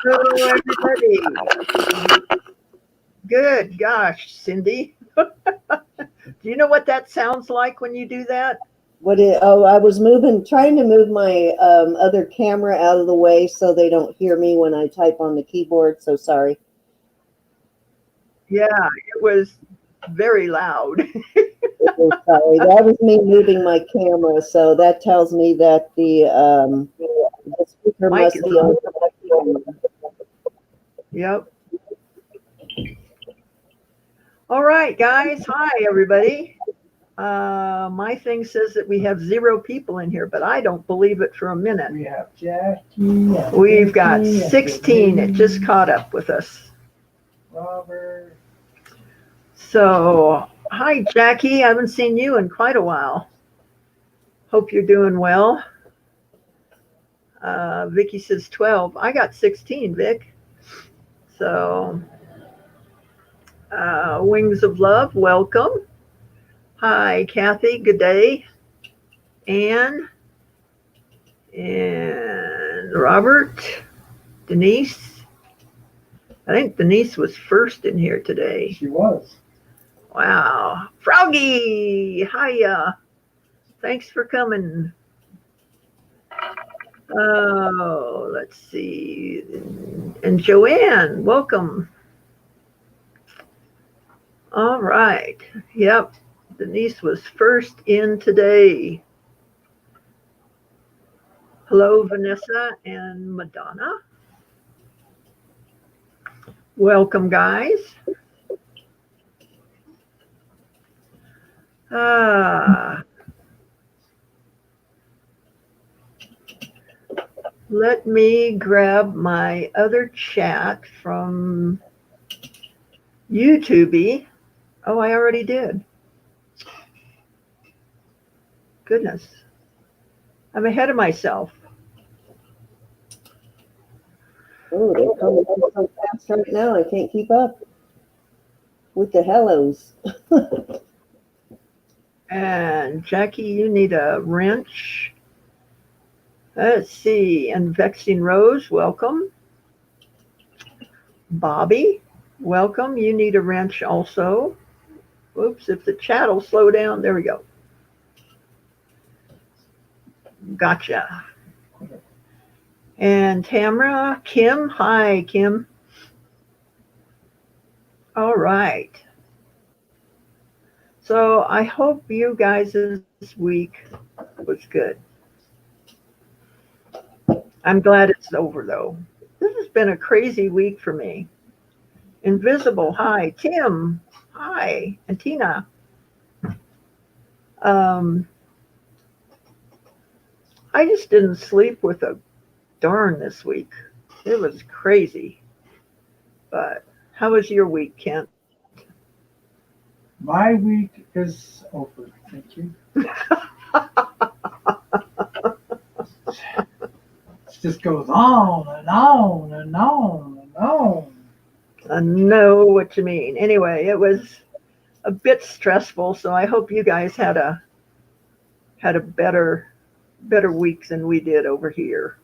Hello, everybody. Good gosh, Cindy. Do you know what that sounds like when you do that? I was trying to move my other camera out of the way so they don't hear me when I type on the keyboard. So sorry. Yeah, it was very loud. So sorry. That was me moving my camera. So that tells me that the speaker Mike must is be on. on. Yep. All right, guys. Hi, everybody. My thing says that we have 0 people in here, but I don't believe it for a minute. We have Jackie. We've got 16. It just caught up with us. Robert. So, hi, Jackie. I haven't seen you in quite a while. Hope you're doing well. Vicky says 12. I got 16, Vic. So, Wings of Love, welcome. Hi, Kathy. Good day. Anne and Robert, Denise. I think Denise was first in here today. She was. Wow. Froggy, hiya. Thanks for coming. Oh, let's see. And Joanne, welcome. All right. Yep. Denise was first in today. Hello, Vanessa and Madonna. Welcome, guys. Let me grab my other chat from YouTube. Oh, I already did. Goodness. I'm ahead of myself. Oh, they're coming so fast right now. I can't keep up with the hellos. And Jackie, you need a wrench. Let's see. And Vexing Rose, welcome. Bobby, welcome. You need a wrench also. Oops, if the chat will slow down. There we go. Gotcha. And Tamara, Kim, hi, Kim. All right. So I hope you guys' week was good. I'm glad it's over though. This has been a crazy week for me. Invisible, hi. Tim, hi. And Tina. Um, I just didn't sleep with a darn this week. It was crazy. But how was your week, Kent? My week is over. Thank you. It just goes on and on and on and on. I know what you mean. Anyway, it was a bit stressful, so I hope you guys had a better week than we did over here.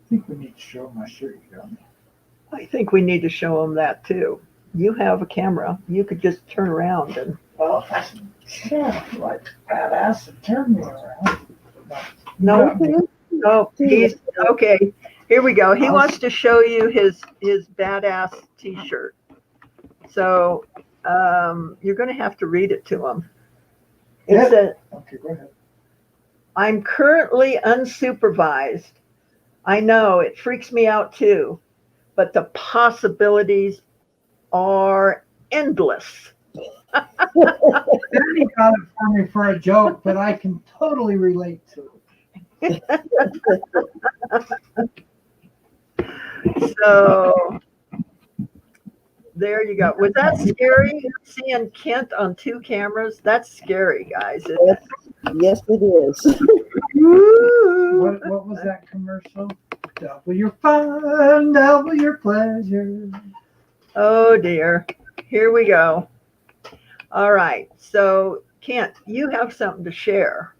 I think we need to show my shirt you got me. I think we need to show them that too. You have a camera. You could just turn around and. Well, yeah, like badass and turn me around. No, no, he's okay. Here we go. He wants to show you his badass T-shirt. So you're going to have to read it to him. It says, okay, go ahead. I'm currently unsupervised. I know it freaks me out too, but the possibilities are endless. Danny got it for me for a joke, but I can totally relate to it. So there you go. Was that scary? Seeing Kent on 2 cameras? That's scary, guys. Yes, it is. What was that commercial? Double your fun, double your pleasure. Oh dear. Here we go. All right. So Kent, you have something to share.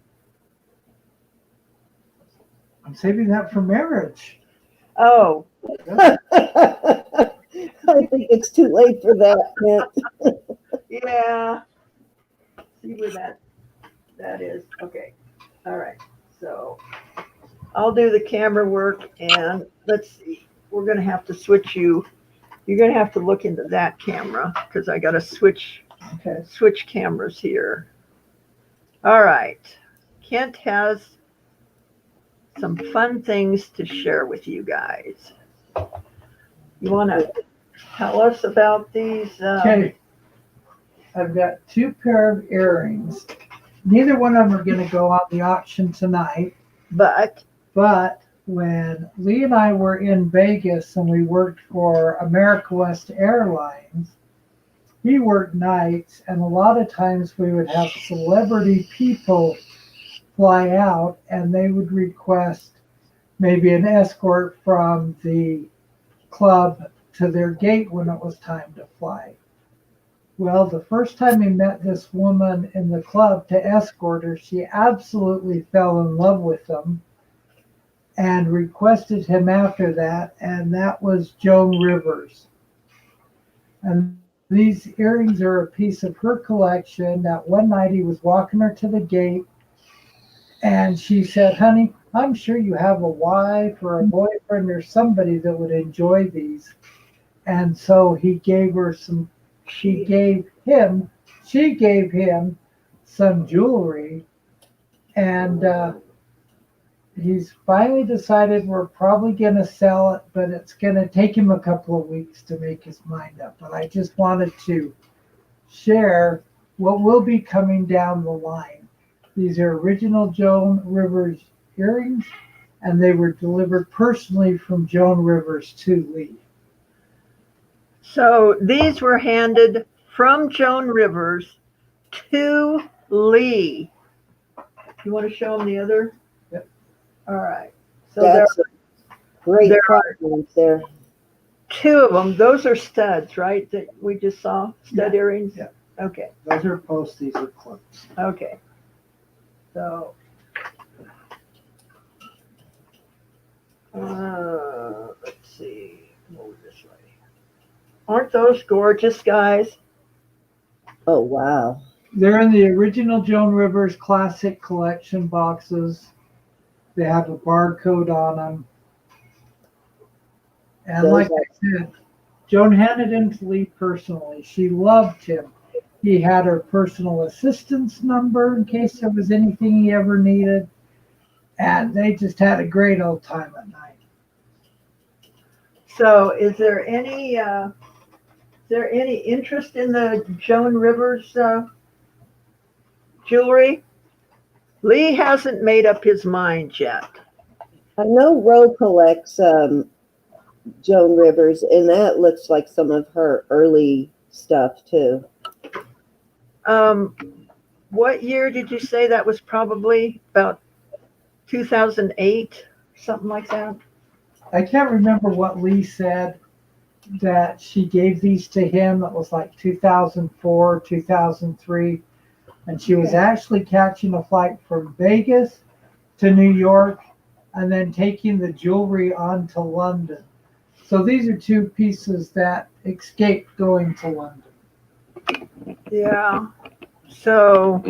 I'm saving that for marriage. Oh, I think it's too late for that, Kent. yeah. See where that is. Okay. All right. So I'll do the camera work, and let's see. We're gonna have to switch you. You're gonna have to look into that camera because I gotta Okay. switch cameras here. All right. Kent has some fun things to share with you guys. You want to tell us about these? Okay. I've got 2 pair of earrings. Neither one of them are going to go on the auction tonight. But But when Lee and I were in Vegas and we worked for America West Airlines, he worked nights, and a lot of times we would have celebrity people fly out, and they would request maybe an escort from the club to their gate when it was time to fly. Well, the first time we met this woman in the club to escort her, she absolutely fell in love with him and requested him after that, and that was Joan Rivers. And these earrings are a piece of her collection. That one night he was walking her to the gate, and she said, "Honey, I'm sure you have a wife or a boyfriend or somebody that would enjoy these." And so he gave her some, she gave him some jewelry, and he's finally decided we're probably going to sell it, but it's going to take him a couple of weeks to make his mind up. But I just wanted to share what will be coming down the line. These are original Joan Rivers earrings, and they were delivered personally from Joan Rivers to Lee. so these were handed from Joan Rivers to Lee. You want to show them the other? Yep. All right. So That's a great there are product there. 2 of them. Those are studs, right? That we just saw stud earrings. Yeah. Okay. Those are posts, these are clips. Okay. So. Let's see. Move this way. Aren't those gorgeous, guys? Oh, wow. They're in the original Joan Rivers Classic Collection boxes. They have a barcode on them. And Those like are- I said, Joan handed him to Lee personally. She loved him. He had her personal assistant's number in case there was anything he ever needed. And they just had a great old time at night. So, is there any interest in the Joan Rivers jewelry? Lee hasn't made up his mind yet. I know Ro collects Joan Rivers, and that looks like some of her early stuff too. What year did you say that was? Probably about 2008, something like that. I can't remember what Lee said that she gave these to him. It was like 2004, 2003. And she was actually catching a flight from Vegas to New York and then taking the jewelry on to London. So these are 2 pieces that escaped going to London. Yeah. So,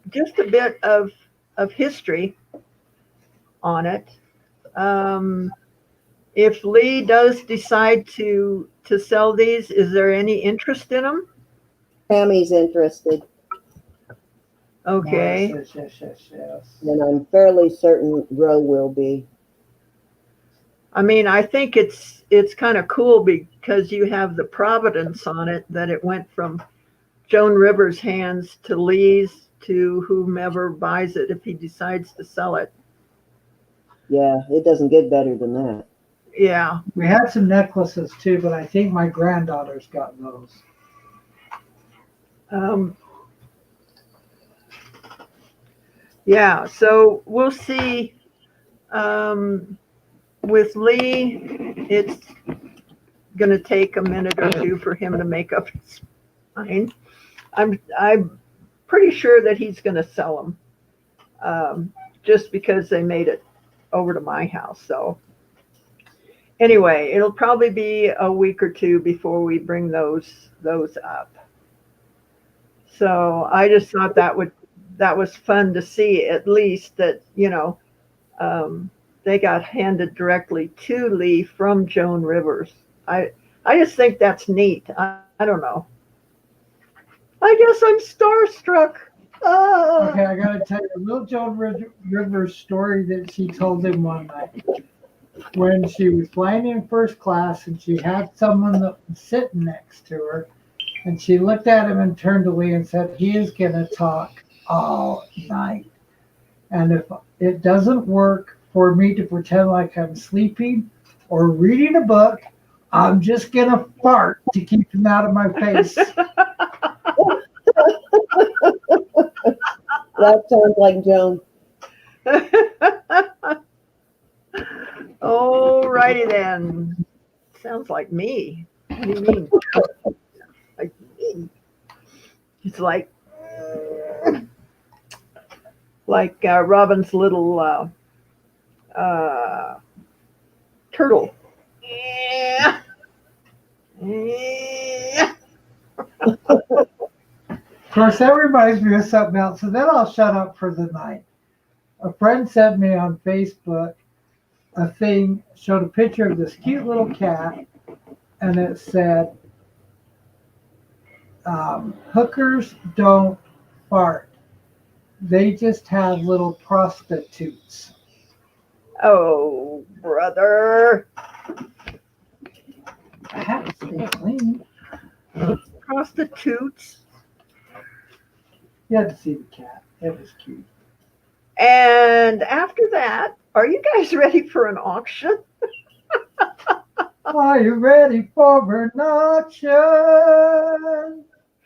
just a bit of history on it. If Lee does decide to sell these, is there any interest in them? Tammy's interested, Okay. Yes. and I'm fairly certain Ro will be. I mean, I think it's kind of cool because you have the providence on it that it went from Joan Rivers' hands to Lee's to whomever buys it if he decides to sell it. Yeah, it doesn't get better than that. Yeah. We had some necklaces too, but I think my granddaughter's got those. Yeah, so we'll see. With Lee, it's going to take a minute or 2 for him to make up his mind. I'm pretty sure that he's going to sell them. just because they made it over to my house. So anyway, it'll probably be a week or two before we bring those up. So I just thought that was fun to see, at least that, they got handed directly to Lee from Joan Rivers. I just think that's neat. I don't know. I guess I'm starstruck. Ah. Okay, I gotta tell you a little Joan Rivers story that she told him one night when she was flying in first class and she had someone that was sitting next to her, and she looked at him and turned to Lee and said, "He is gonna talk all night, and if it doesn't work for me to pretend like I'm sleeping or reading a book, I'm just gonna fart to keep him out of my face." That sounds like Joan. All righty then. Sounds like me. What do you mean? Like me? It's like Robin's little turtle. Yeah. Yeah. Of course, that reminds me of something else, so then I'll shut up for the night. A friend sent me on Facebook a thing, showed a picture of this cute little cat, and it said, hookers don't fart. They just have little prostitutes. Oh, brother. I have to stay clean. Prostitutes. You had to see the cat. It was cute. And after that, are you guys ready for an auction? Are you ready for an auction?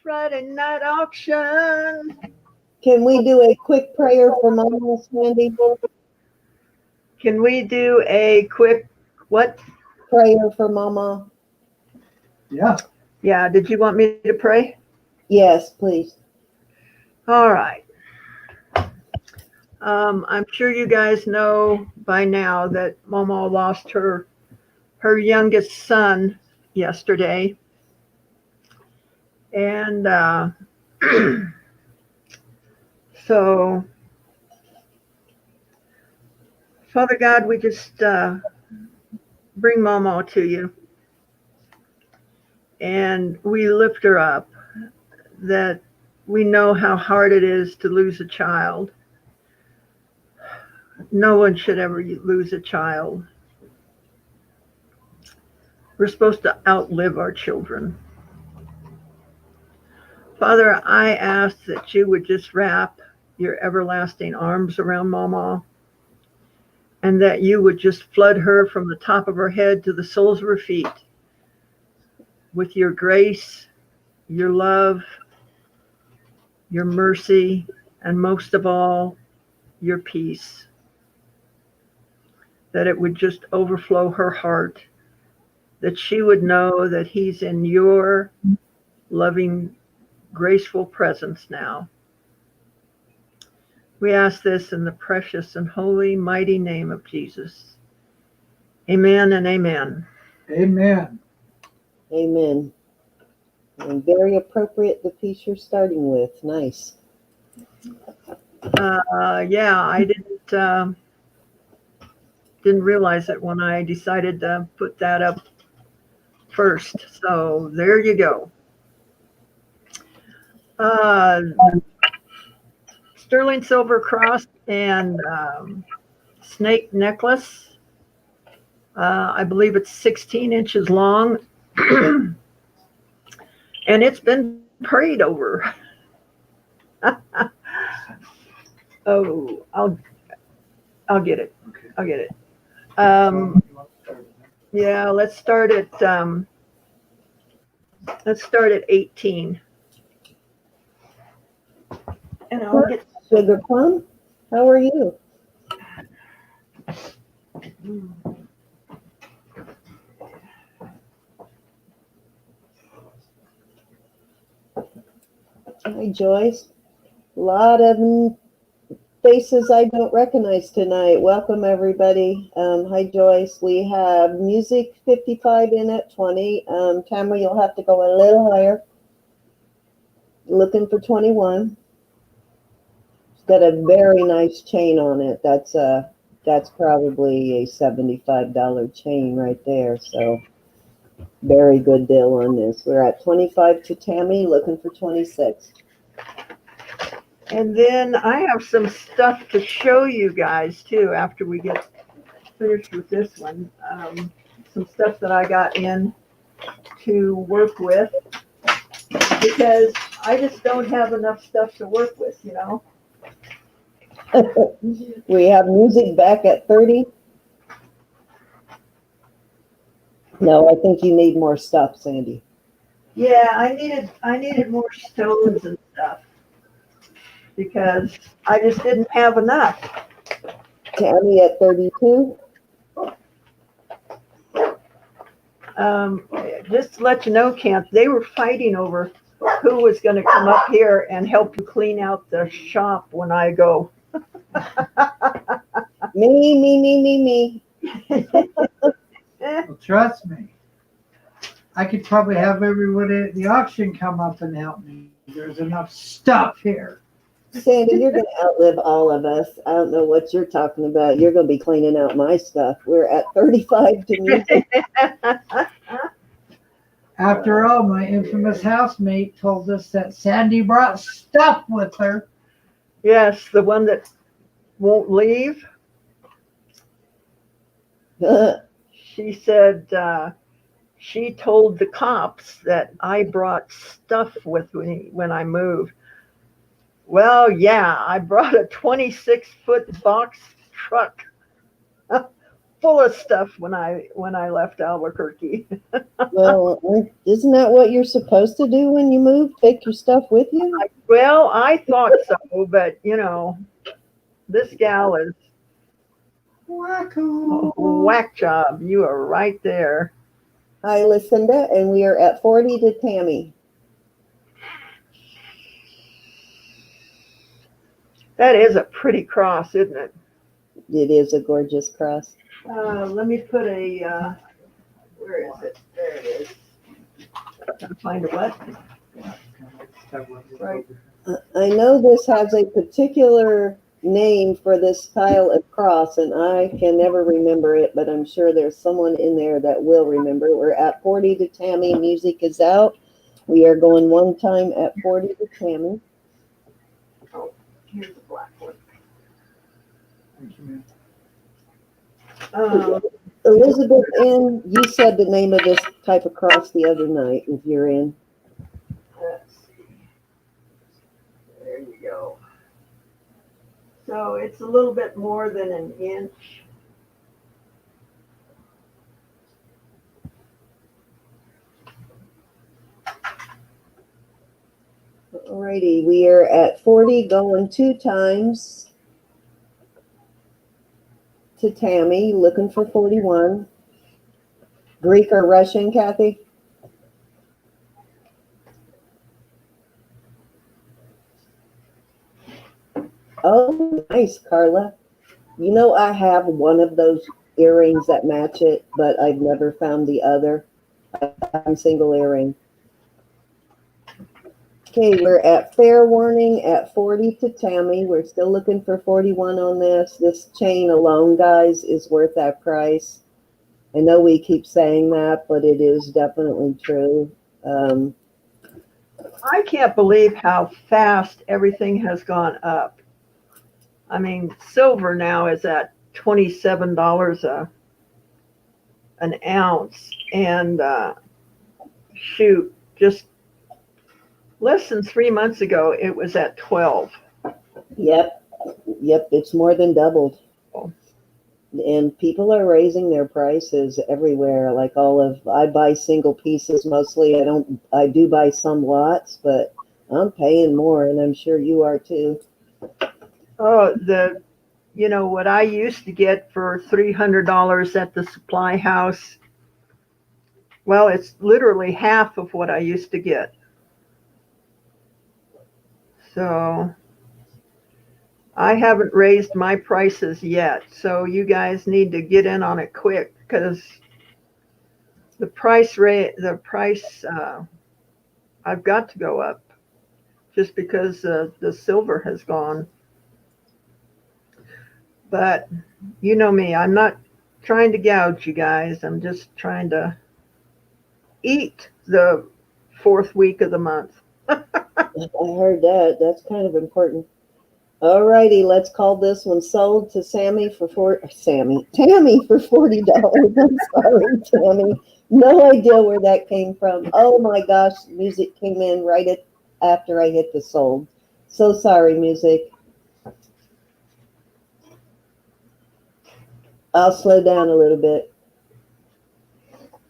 Friday night auction. Can we do a quick prayer for Mama, Sandy? Can we do a quick what? Prayer for Mama. Yeah. Yeah, did you want me to pray? Yes, please. All right. I'm sure you guys know by now that Momo lost her youngest son yesterday. And so, Father God, we just bring Momo to you. And we lift her up, that we know how hard it is to lose a child. No one should ever lose a child. We're supposed to outlive our children. Father, I ask that you would just wrap your everlasting arms around Mama, and that you would just flood her from the top of her head to the soles of her feet with your grace, your love, your mercy, and most of all, your peace. That it would just overflow her heart, that she would know that he's in your loving, graceful presence now. We ask this in the precious and holy, mighty name of Jesus. Amen and amen. Amen. Amen. And very appropriate, the piece you're starting with. Nice. Yeah, I didn't realize it when I decided to put that up first. So there you go. Sterling silver cross and snake necklace. I believe it's 16 inches long. And it's been prayed over. Oh, I'll get it. Okay. I'll get it. Yeah, let's start at 18. And I'll get Sugar Plum, how are you? Hi, Joyce. A lot of them faces I don't recognize tonight. Welcome, everybody. Hi, Joyce. We have Music 55 in at 20. Tamara, you'll have to go a little higher. Looking for 21. It's got a very nice chain on it. That's probably a $75 chain right there. So very good deal on this. We're at 25 to Tammy, looking for 26. And then I have some stuff to show you guys too after we get finished with this one. Some stuff that I got in to work with because I just don't have enough stuff to work with, you know. We have music back at 30. No, I think you need more stuff, Sandy. Yeah, I needed more stones and stuff because I just didn't have enough. Tammy at 32. Just to let you know, Kent, they were fighting over who was going to come up here and help you clean out the shop when I go. Me. Well, trust me. I could probably have everyone at the auction come up and help me. There's enough stuff here. Sandy, you're going to outlive all of us. I don't know what you're talking about. You're going to be cleaning out my stuff. We're at 35 to music. After all, my infamous housemate told us that Sandy brought stuff with her. Yes, the one that won't leave. She said she told the cops that I brought stuff with me when I moved. Well, yeah, I brought a 26-foot box truck full of stuff when I left Albuquerque. Well, isn't that what you're supposed to do when you move? Take your stuff with you? Well, I thought so, but you know, this gal is Wacko. whack job. You are right there. Hi, Lucinda, and we are at 40 to Tammy. That is a pretty cross, isn't it? It is a gorgeous cross. Let me put a, where is it? There it is. Gotta find a what? Right. I know this has a particular name for this style of cross, and I can never remember it, but I'm sure there's someone in there that will remember. We're at 40 to Tammy. Music is out. We are going one time at 40 to Tammy. Oh, here's the black one. Elizabeth N., you said the name of this type of cross the other night, if you're in. Let's see. There you go. So it's a little bit more than an inch. Alrighty, we are at 40, going two times to Tammy, looking for 41. Greek or Russian, Kathy? Oh, nice, Carla. You know, I have one of those earrings that match it, but I've never found the other. I'm single earring. Okay, we're at fair warning at 40 to Tammy. We're still looking for 41 on this. This chain alone, guys, is worth that price. I know we keep saying that, but it is definitely true. I can't believe how fast everything has gone up. I mean, silver now is at $27 an ounce, and shoot, just less than 3 months ago, it was at 12. Yep, it's more than doubled. And people are raising their prices everywhere. Like I buy single pieces mostly. I do buy some lots, but I'm paying more, and I'm sure you are too. Oh, what I used to get for $300 at the supply house, well, it's literally half of what I used to get. So I haven't raised my prices yet, so you guys need to get in on it quick because the price I've got to go up just because the silver has gone. But you know me, I'm not trying to gouge you guys. I'm just trying to eat the fourth week of the month. I heard that. That's kind of important. All righty, let's call this one sold to Tammy for $40. I'm sorry, Tammy. No idea where that came from. Oh my gosh, music came in after I hit the sold. So sorry, music. I'll slow down a little bit.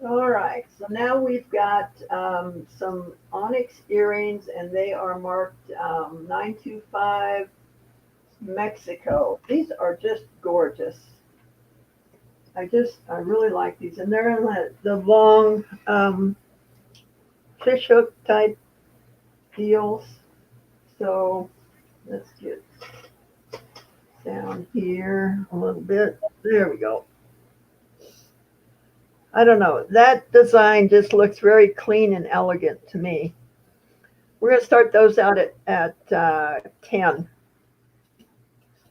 All right, so now we've got some onyx earrings, and they are marked 925 Mexico. These are just gorgeous. I really like these, and they're in the long fish hook type deals. So let's get down here a little bit. There we go. I don't know. That design just looks very clean and elegant to me. We're going to start those out at 10.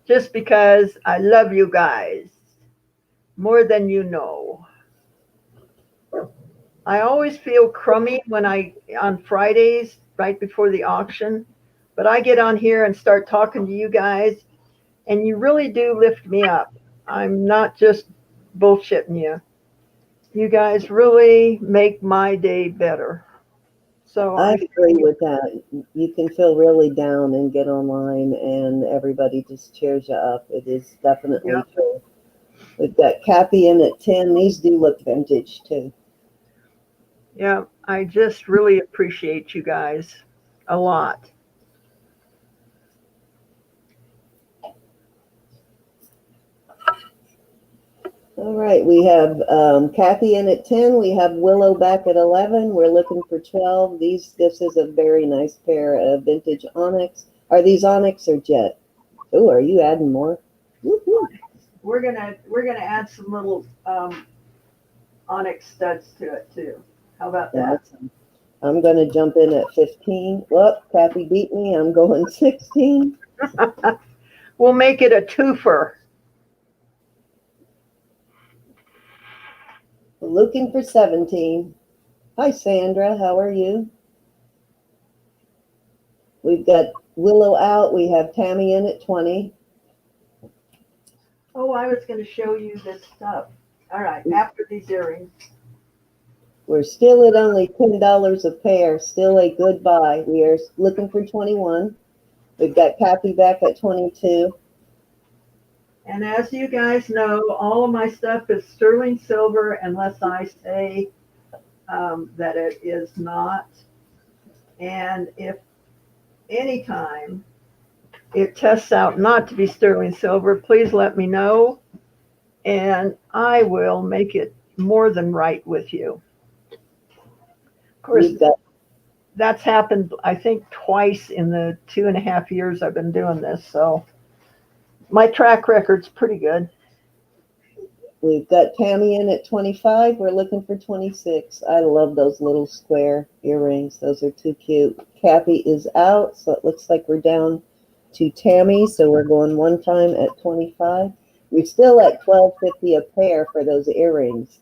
Just because I love you guys more than you know. I always feel crummy on Fridays right before the auction, but I get on here and start talking to you guys, and you really do lift me up. I'm not just bullshitting you. You guys really make my day better. So I agree with that. You can feel really down and get online, and everybody just cheers you up. It is definitely yeah, true. We've got Cappy in at 10. These do look vintage too. yeah, I just really appreciate you guys a lot. All right, we have Kathy in at 10. We have Willow back at 11. We're looking for 12. This is a very nice pair of vintage onyx. Are these onyx or jet? Oh, are you adding more? Woo-hoo. We're gonna add some little onyx studs to it too. How about that? Awesome. I'm going to jump in at 15. Well, Kathy beat me. I'm going 16. We'll make it a twofer. Looking for 17. Hi, Sandra. How are you? We've got Willow out. We have Tammy in at 20. Oh, I was going to show you this stuff. All right, after these earrings. We're still at only $10 a pair. Still a good buy. We are looking for 21. We've got Kathy back at 22. And as you guys know, all of my stuff is sterling silver unless I say that it is not. And if anytime it tests out not to be sterling silver, please let me know, and I will make it more than right with you. Of course, that's happened, I think, twice in the 2.5 years I've been doing this, so my track record's pretty good. We've got Tammy in at 25. We're looking for 26. I love those little square earrings. Those are too cute. Kathy is out, so it looks like we're down to Tammy. So we're going one time at 25. We're still at $12.50 a pair for those earrings.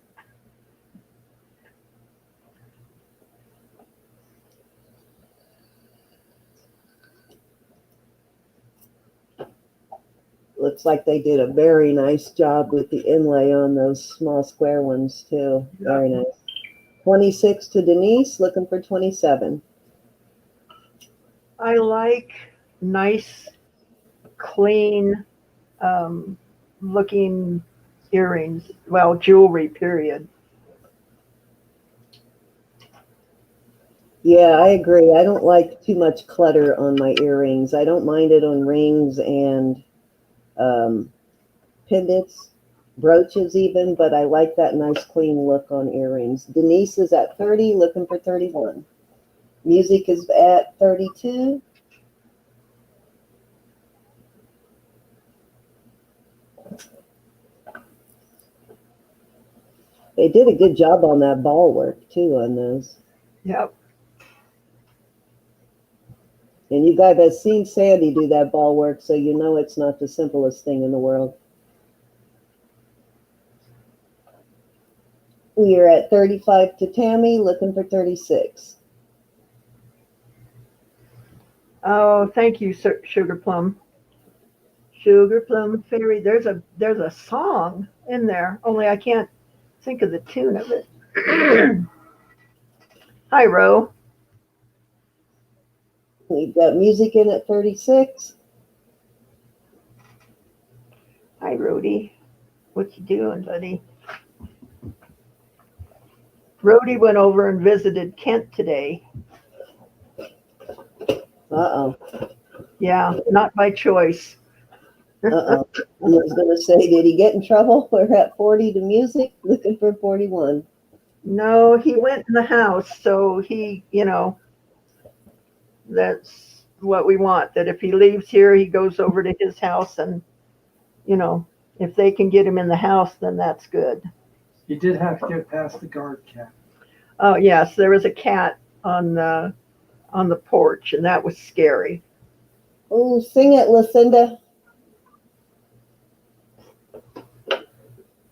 Looks like they did a very nice job with the inlay on those small square ones too. Very nice. 26 to Denise, looking for 27. I like nice, clean looking earrings. Well, jewelry, period. Yeah, I agree. I don't like too much clutter on my earrings. I don't mind it on rings and pendants, brooches even, but I like that nice clean look on earrings. Denise is at 30, looking for 31. Music is at 32. They did a good job on that ball work too on those. Yep. And you guys have seen Sandy do that ball work, so you know it's not the simplest thing in the world. We are at 35 to Tammy, looking for 36. Oh, thank you, Sugar Plum. Sugar Plum Fairy. There's a song in there, only I can't think of the tune of it. Hi, Ro. We've got music in at 36. Hi, Rhodey. What you doing, buddy? Rhodey went over and visited Kent today. Uh-oh. Yeah, not by choice. Uh-oh. I was going to say, did he get in trouble? We're at 40 to music, looking for 41. No, he went in the house, so that's what we want. That if he leaves here, he goes over to his house, and if they can get him in the house, then that's good. You did have to get past the guard cat. Oh yes, there was a cat on the porch, and that was scary. Oh, sing it, Lucinda.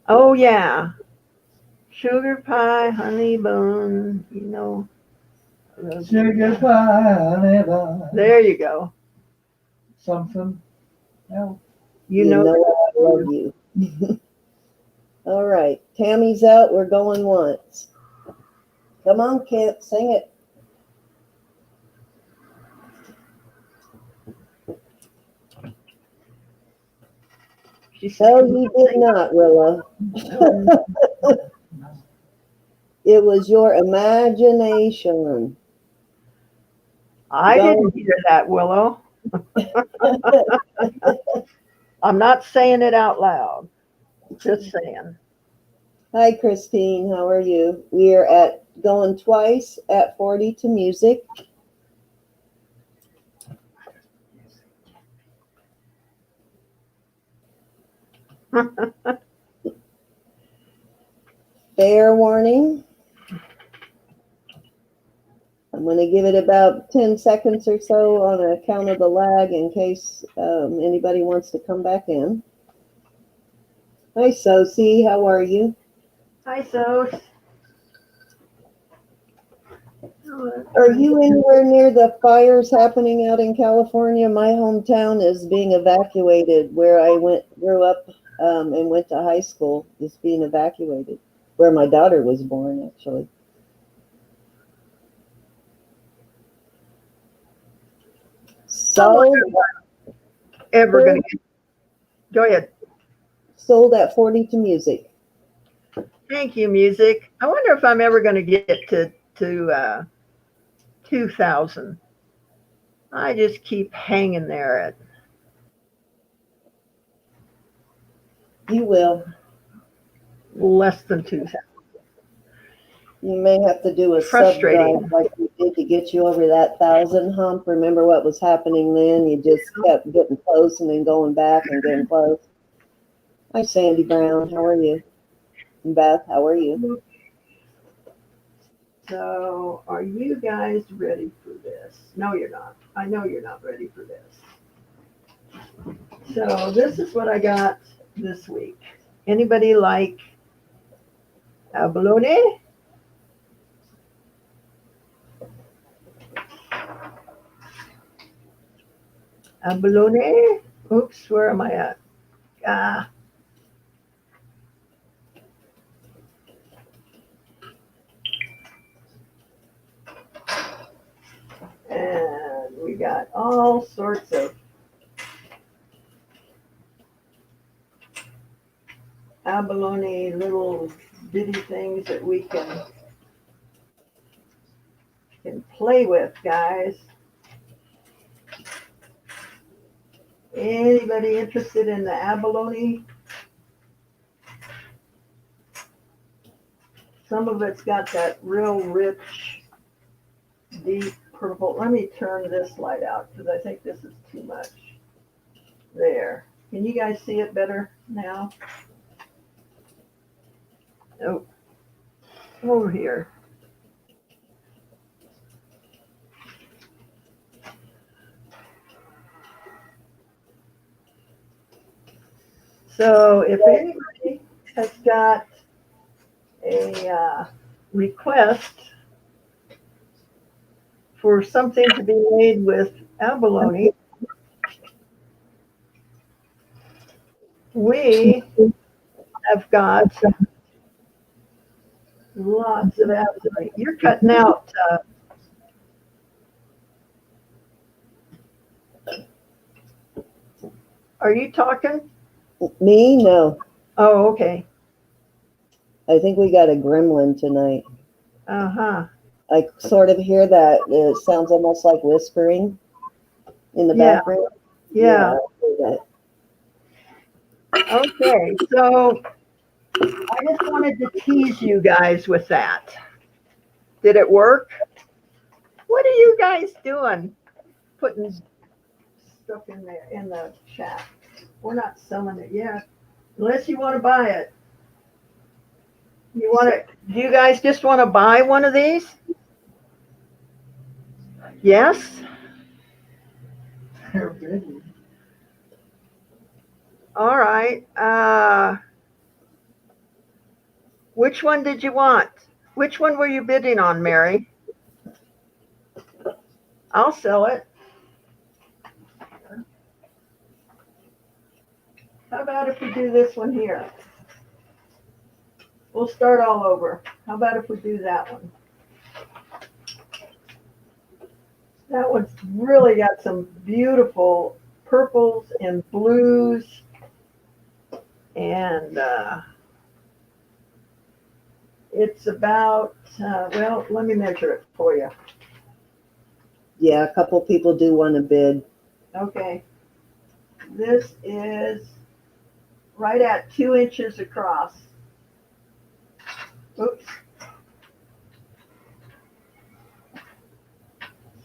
Oh yeah, sugar pie, honey bun. Sugar pie, honey bun. There you go. Something else. You know I love you. All right, Tammy's out. We're going once. Come on, Kent, sing it. She said, No, you did not, Willa. It was your imagination. I didn't hear that, Willow. I'm not saying it out loud. Just saying. Hi, Christine. How are you? We are at going twice at 40 to music. Fair warning. I'm going to give it about 10 seconds or so on account of the lag in case anybody wants to come back in. Hi, Sosie. How are you? Hi, Sos. Are you anywhere near the fires happening out in California? My hometown is being evacuated. Where I grew up, and went to high school is being evacuated. Where my daughter was born, actually. Sold. Ever going to go ahead. Sold at 40 to music. Thank you, music. I wonder if I'm ever going to get to 2,000. I just keep hanging there at. You will. Less than 2,000. You may have to do a sub drive like we did to get you over that 1,000 hump. Remember what was happening then? You just kept getting close and then going back and getting close. Hi, Sandy Brown. How are you? And Beth, how are you? So, are you guys ready for this? No, you're not. I know you're not ready for this. So, this is what I got this week. Anybody like abalone? Abalone? Oops, where am I at? Ah. And we got all sorts of abalone little bitty things that we can play with, guys. Anybody interested in the abalone? Some of it's got that real rich, deep purple. Let me turn this light out because I think this is too much. There. Can you guys see it better now? Oh, over here. So if anybody has got a request for something to be made with abalone, we have got lots of abalone. You're cutting out. Are you talking? Me? No. Oh, okay. I think we got a gremlin tonight. Uh-huh. I sort of hear that. It sounds almost like whispering in the Yeah. background. Yeah. I hear that. Okay. So I just wanted to tease you guys with that. Did it work? What are you guys doing? Putting stuff in there in the chat. We're not selling it yet, unless you want to buy it. You want to? Do you guys just want to buy one of these? Yes. They're bidding. All right. Which one did you want? Which one were you bidding on, Mary? I'll sell it. How about if we do this one here? We'll start all over. How about if we do that one? That one's really got some beautiful purples and blues. And it's about, well, let me measure it for you. Yeah, a couple people do want to bid. Okay. This is right at 2 inches across. Oops.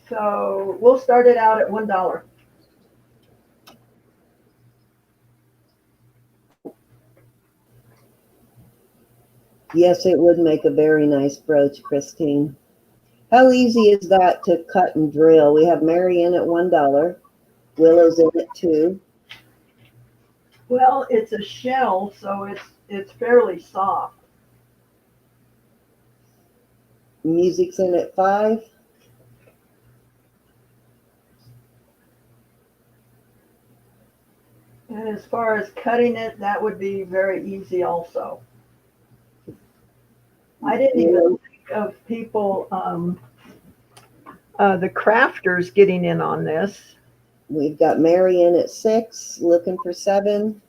So we'll start it out at $1. Yes, it would make a very nice brooch, Christine. How easy is that to cut and drill? We have Mary in at $1. Willow's in at $2. Well, it's a shell, so it's fairly soft. Music's in at $5. And as far as cutting it, that would be very easy also. I didn't even think of people, the crafters getting in on this. We've got Mary in at $6, looking for $7.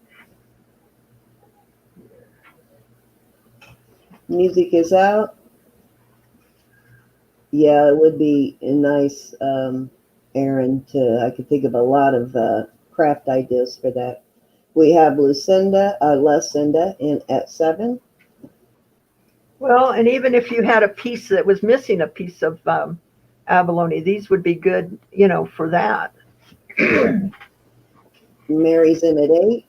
Music is out. Yeah, it would be a nice errand to, I could think of a lot of craft ideas for that. We have Lucinda in at $7. Well, and even if you had a piece that was missing a piece of abalone, these would be good, for that. Mary's in at $8.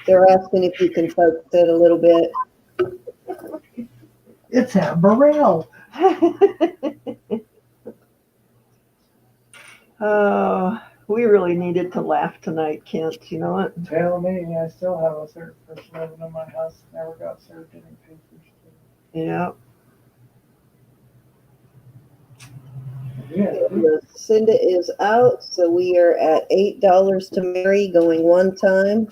They're asking if you can focus it a little bit. It's Amber Rail. Oh, we really needed to laugh tonight, Kent. You know what? Tell me, I still have a certain person living in my house that never got served any papers. Yeah. Yeah. Lucinda is out, so we are at $8 to Mary, going one time.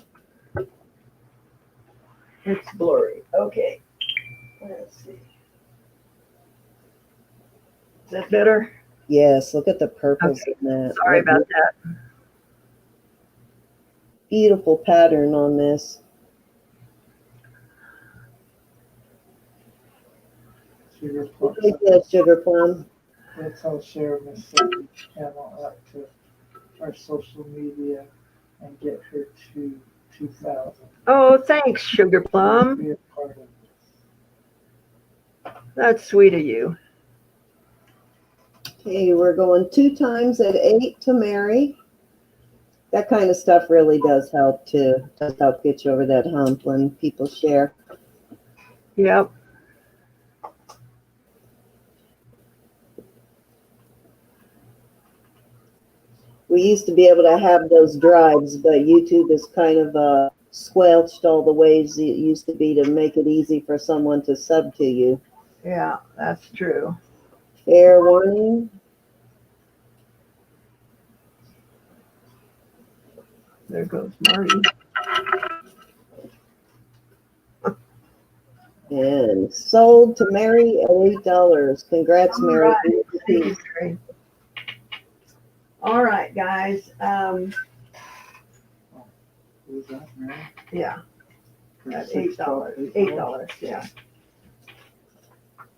It's blurry. Okay. Let's see. Is that better? Yes, look at the purples Okay. in that. Sorry about that. Beautiful pattern on this. Sugar plum. Take that, Sugar Plum. Let's all share Mississippi channel out to our social media and get her to 2,000. Oh, thanks, Sugar Plum. Be a part of this. That's sweet of you. Okay, we're going 2 times at 8 to Mary. That kind of stuff really does help too. Does help get you over that hump when people share. Yep. We used to be able to have those drives, but YouTube has kind of squelched all the ways it used to be to make it easy for someone to sub to you. Yeah, that's true. Fair warning. There goes Marty. And sold to Mary at $8. Congrats, All Mary. right. Thank you, Mary. All right, guys. Was that Mary? Yeah, at $8. $8. $8, yeah.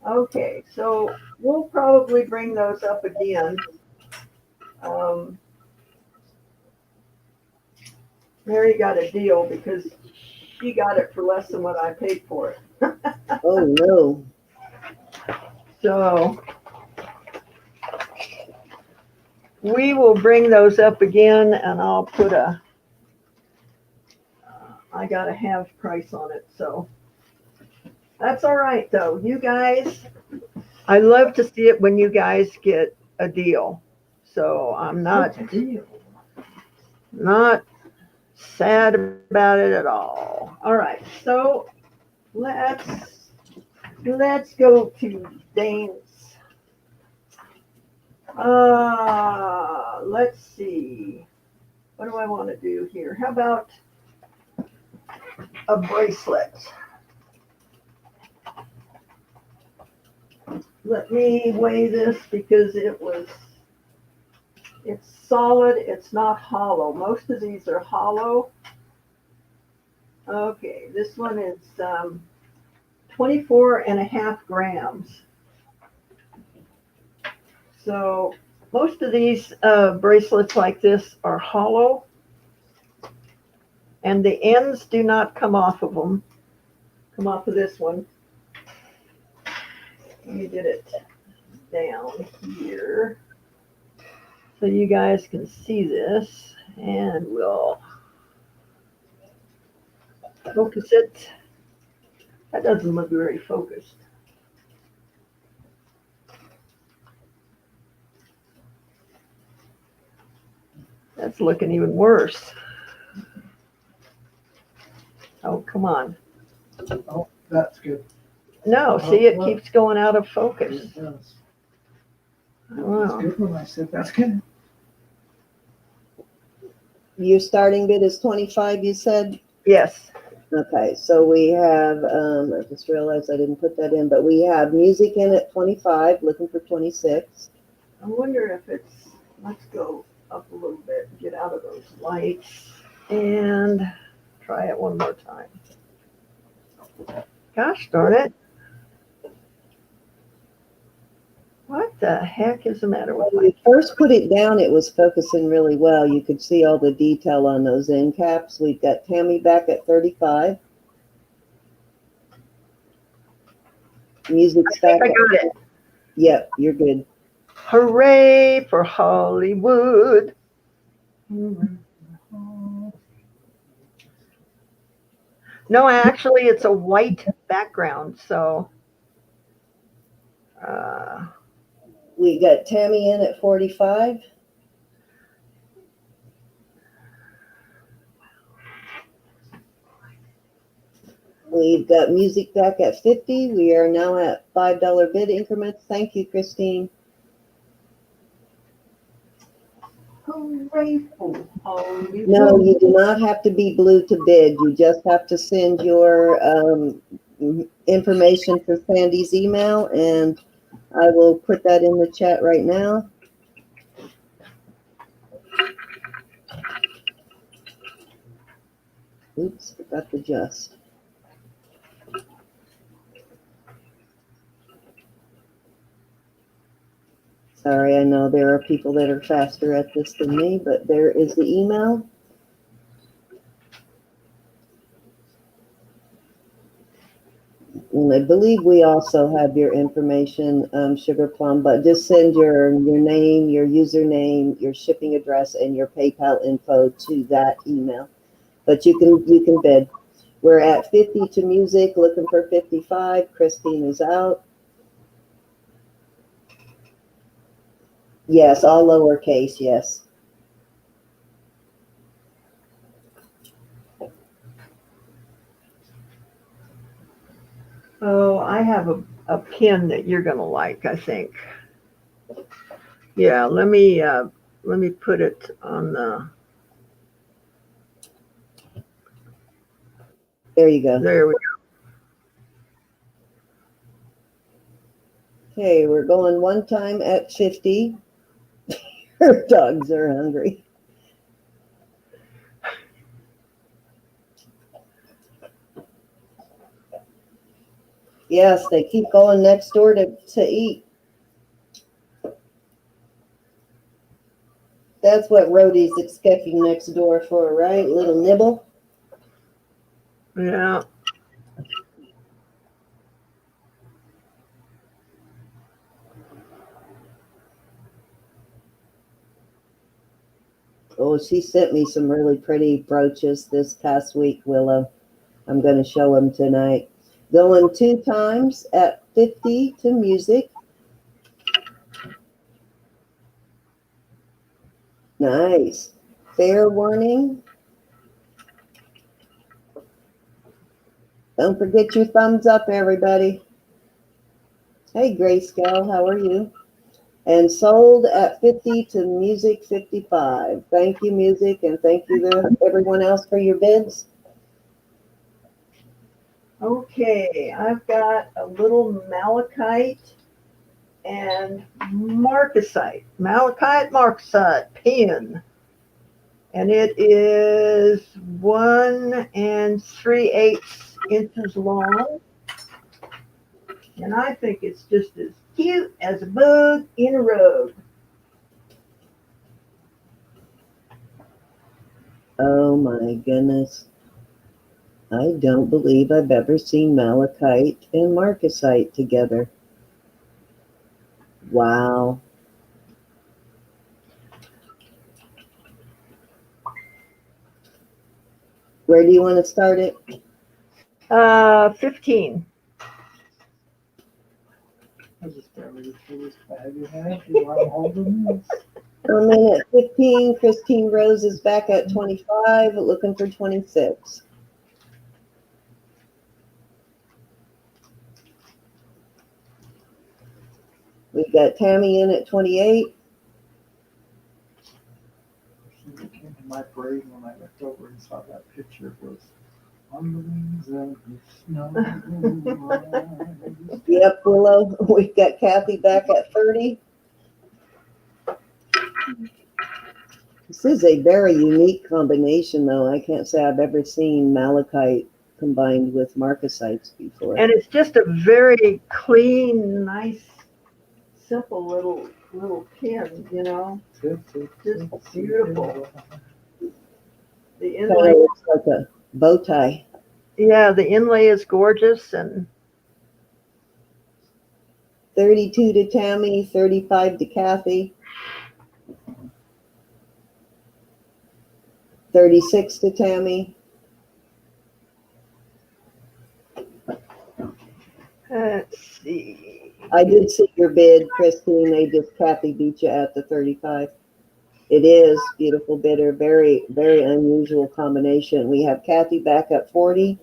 Okay, so we'll probably bring those up again. Mary got a deal because she got it for less than what I paid for it. Oh, no. So we will bring those up again, and I'll put I got a half price on it, so that's all right though. You guys, I love to see it when you guys get a deal. So I'm not sad about it at all. All right, so let's go to Dane's. Let's see. What do I want to do here? How about a bracelet? Let me weigh this because it's solid, it's not hollow. Most of these are hollow. Okay, this one is 24.5 grams. So most of these bracelets like this are hollow, and the ends do not come off of them. Come off of this one. Let me get it down here so you guys can see this, and we'll focus it. That doesn't look very focused. That's looking even worse. Oh, come on. Oh, that's good. No, see, it keeps going out of focus. It does. Wow. That's good when I said that's good. Your starting bid is 25, you said? Yes. Okay, so we have, I just realized I didn't put that in, but we have music in at 25, looking for 26. I wonder if it's, let's go up a little bit, get out of those lights, and try it one more time. Gosh darn it. What the heck is the matter with When my... you first put it down, it was focusing really well. You could see all the detail on those end caps. We've got Tammy back at 35. Music's back. I got it. Yep, you're good. Hooray for Hollywood. No, actually, it's a white background, so... We got Tammy in at 45. We've got music back at 50. We are now at $5 bid increments. Thank you, Christine. Hooray for Hollywood. No, you do not have to be blue to bid. You just have to send your information for Sandy's email, and I will put that in the chat right now. Oops, forgot to just. Sorry, I know there are people that are faster at this than me, but there is the email. And I believe we also have your information, Sugar Plum, but just send your name, your username, your shipping address, and your PayPal info to that email. But you can bid. We're at 50 to music, looking for 55. Christine is out. Yes, all lowercase, yes. Oh, I have a pin that you're gonna like, I think. Yeah, let me put it on the, There you go. there we Okay, we're going one time at 50. Her dogs are hungry. Yes, they keep going next door to eat. That's what Rhodey's expecting next door for, right? A little nibble. go. Yeah. Oh, she sent me some really pretty brooches this past week, Willow. I'm going to show them tonight. Going two times at 50 to music. Nice. Fair warning. Don't forget your thumbs up, everybody. Hey, Grayscale, how are you? And sold at 50 to music 55. Thank you, music, and thank you to everyone else for your bids. Okay, I've got a little malachite and marcasite pin. And it is 1 3/8 inches long. And I think it's just as cute as a bug in a rug. Oh my goodness. I don't believe I've ever seen malachite and marcasite together. Wow. Where do you want to start it? 15. I just barely threw this bag you have. You are holding this. I'm in at 15. Christine Rose is back at 25, looking for 26. We've got Tammy in at 28. It came to my brain when I looked over and saw that picture. It was on the wings of the snow. Yep, Willow. We've got Kathy back at 30. This is a very unique combination, though. I can't say I've ever seen malachite combined with marcasites before. And it's just a very clean, nice, simple little pin, you know. Just beautiful. The Kind of inlay, looks like a bow tie. yeah, the inlay is gorgeous, and 32 to Tammy, 35 to Kathy. 36 to Tammy. let's see. I did see your bid, Christine. Kathy beat you at the 35. It is beautiful bidder. Very, very unusual combination. We have Kathy back at 40.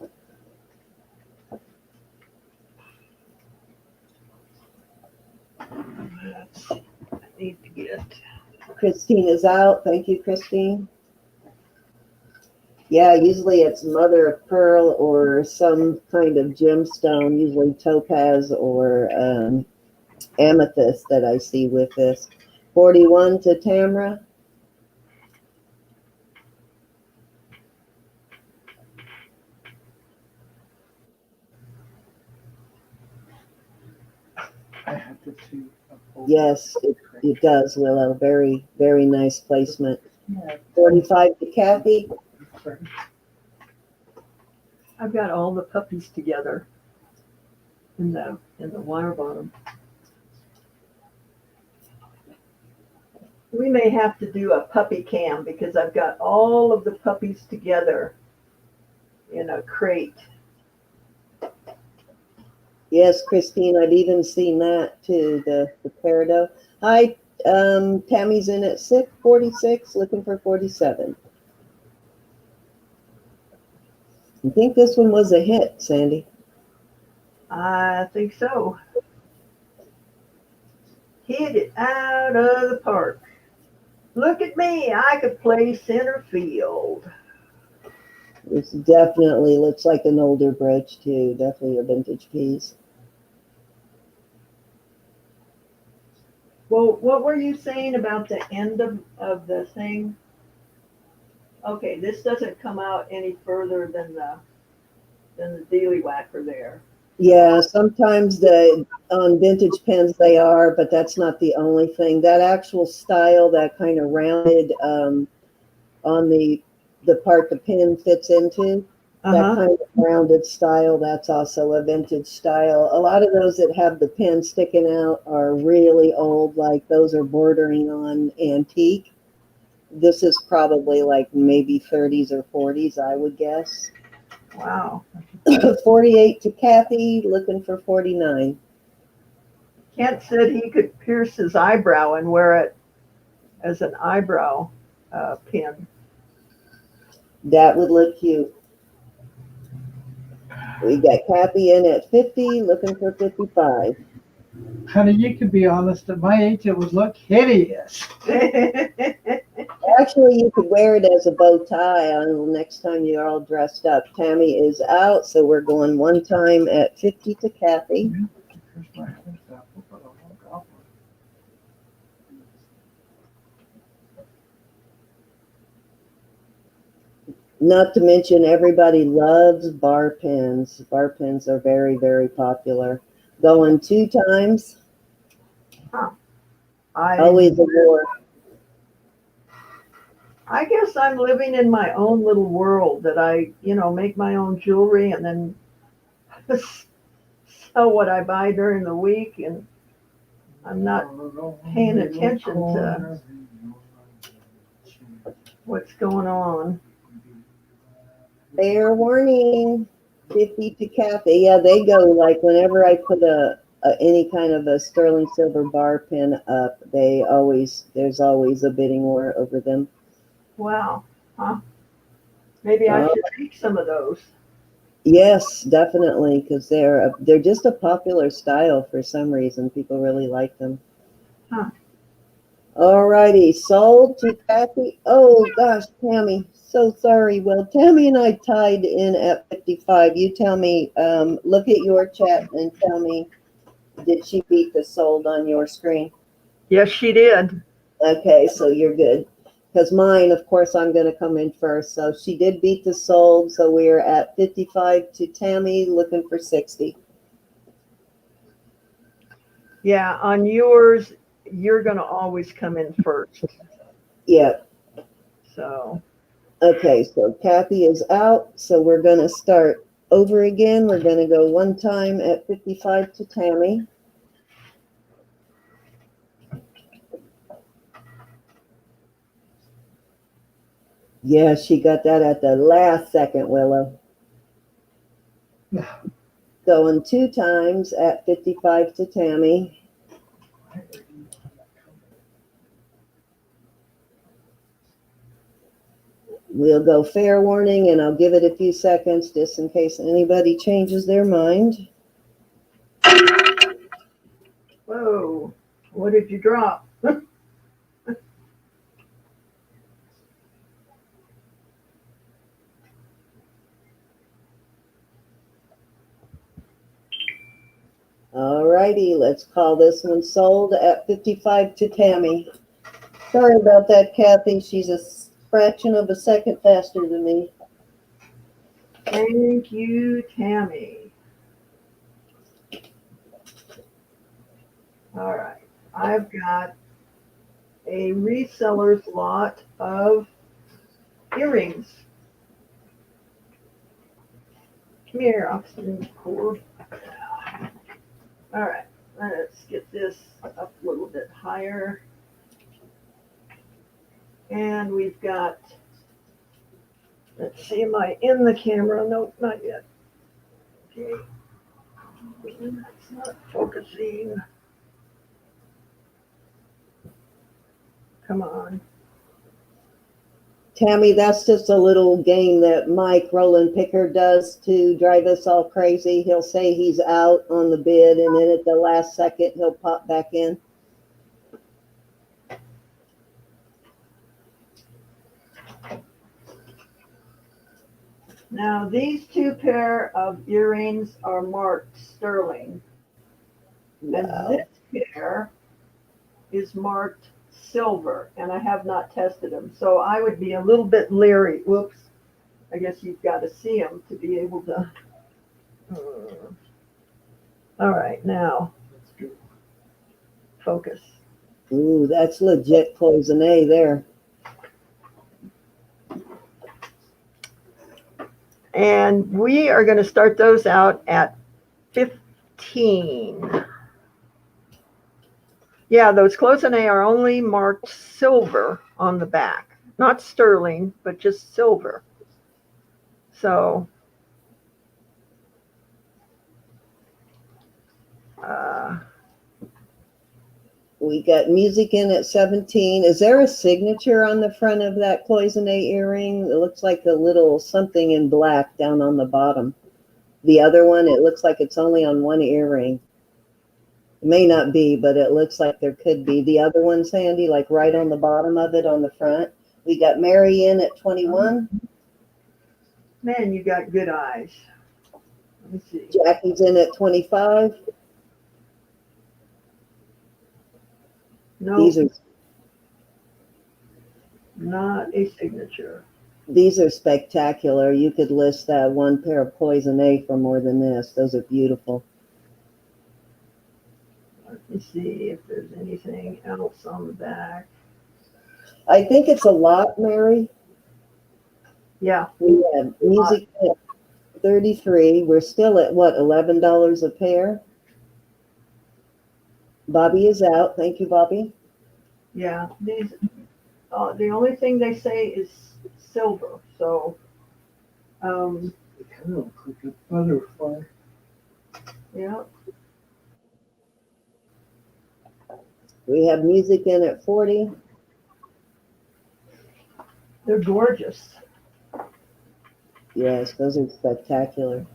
Let's see. I need to get. Christine is out. Thank you, Christine. Yeah, usually it's mother of pearl or some kind of gemstone, usually topaz or amethyst that I see with this. 41 to Tamra. I have to see. Yes, it does, Willow. Very, very nice placement. Yeah. 45 to Kathy. I've got all the puppies together in the wire bottom. We may have to do a puppy cam because I've got all of the puppies together in a crate. Yes, Christine, I've even seen that too, the peridot. Hi, Tammy's in at 646, looking for 47. I think this one was a hit, Sandy. I think so. Hit it out of the park. Look at me, I could play center field. This definitely looks like an older brooch too, definitely a vintage piece. Well, what were you saying about the end of the thing? Okay, this doesn't come out any further than the dealy whacker there. Yeah, sometimes on vintage pens they are, but that's not the only thing. That actual style, that kind of rounded on the part the pen fits into, that Uh-huh. kind of rounded style, that's also a vintage style. A lot of those that have the pen sticking out are really old, like those are bordering on antique. This is probably like maybe 30s or 40s, I would guess. Wow. 48 to Kathy, looking for 49. Kent said he could pierce his eyebrow and wear it as an eyebrow pin. That would look cute. We got Kathy in at 50, looking for 55. Honey, you could be honest. At my age, it would look hideous. Actually, you could wear it as a bow tie on next time you're all dressed up. Tammy is out, so we're going one time at 50 to Kathy. Not to mention, everybody loves bar pens. Bar pens are very, very popular. Going two times, always a war. I guess I'm living in my own little world that I, make my own jewelry and then sell what I buy during the week, and I'm not paying attention to what's going on. Fair warning, 50 to Kathy. Yeah, they go like whenever I put any kind of a sterling silver bar pen up, there's always a bidding war over them. Wow. Huh? Maybe I should make some of those. Yes, definitely, because they're just a popular style for some reason. People really like them. Huh. All righty, sold to Kathy. Oh gosh, Tammy, so sorry. Well, Tammy and I tied in at 55. You tell me, look at your chat and tell me, did she beat the sold on your screen? Yes, she did. Okay, so you're good. Because mine, of course, I'm going to come in first. So she did beat the sold. So we're at 55 to Tammy, looking for 60. Yeah, on yours, you're going to always come in first. Yeah. So. Okay, so Kathy is out. So we're going to start over again. We're going to go one time at 55 to Tammy. Yeah, she got that at the last second, Willow. Going two times at 55 to Tammy. We'll go fair warning, and I'll give it a few seconds just in case anybody changes their mind. Whoa, what did you drop? All righty, let's call this one sold at 55 to Tammy. Sorry about that, Kathy. She's a fraction of a second faster than me. Thank you, Tammy. All right, I've got a reseller's lot of earrings. Come here, I'll spin the cord. All right, let's get this up a little bit higher. And we've got Let's see, am I in the camera? No, not yet. Okay. It's not focusing. Come on. Tammy, that's just a little game that Mike Roland Picker does to drive us all crazy. He'll say he's out on the bid, and then at the last second, he'll pop back in. Now, these two pair of earrings are marked sterling, and Wow. this pair is marked silver, and I have not tested them. So I would be a little bit leery. Whoops. I guess you've got to see them to be able to. All right, now focus. Ooh, that's legit cloisonne there. And we are going to start those out at 15. Yeah, those cloisonne are only marked silver on the back. Not sterling, but just silver. So, We got music in at 17. Is there a signature on the front of that cloisonne earring? It looks like a little something in black down on the bottom. The other one, it looks like it's only on one earring. It may not be, but it looks like there could be. The other one, Sandy, like right on the bottom of it on the front. We got Mary in at 21. man, you got good eyes. Let me see. Jackie's in at 25. No, These are not a signature. These are spectacular. You could list that one pair of cloisonne for more than this. Those are beautiful. Let me see if there's anything else on the back. I think it's a lot, Mary. Yeah. We have music at 33. We're still at what, $11 a pair? Bobby is out. Thank you, Bobby. Yeah, these. The only thing they say is silver. So, They kind of look like a butterfly. yeah. We have music in at 40. They're gorgeous. Yes, those are spectacular.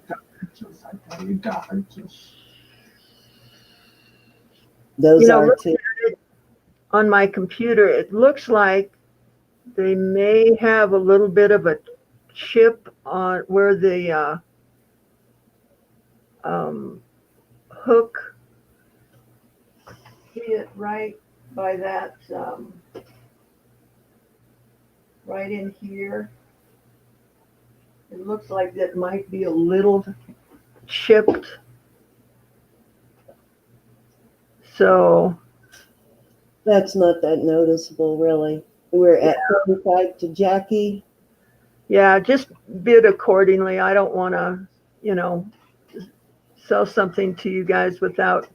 Those are looking too. at it on my computer, it looks like they may have a little bit of a chip on where the hook. See it right by that, right in here. It looks like that might be a little chipped. So, That's not that noticeable, really. We're at 45 to Jackie. yeah, just bid accordingly. I don't want to, sell something to you guys without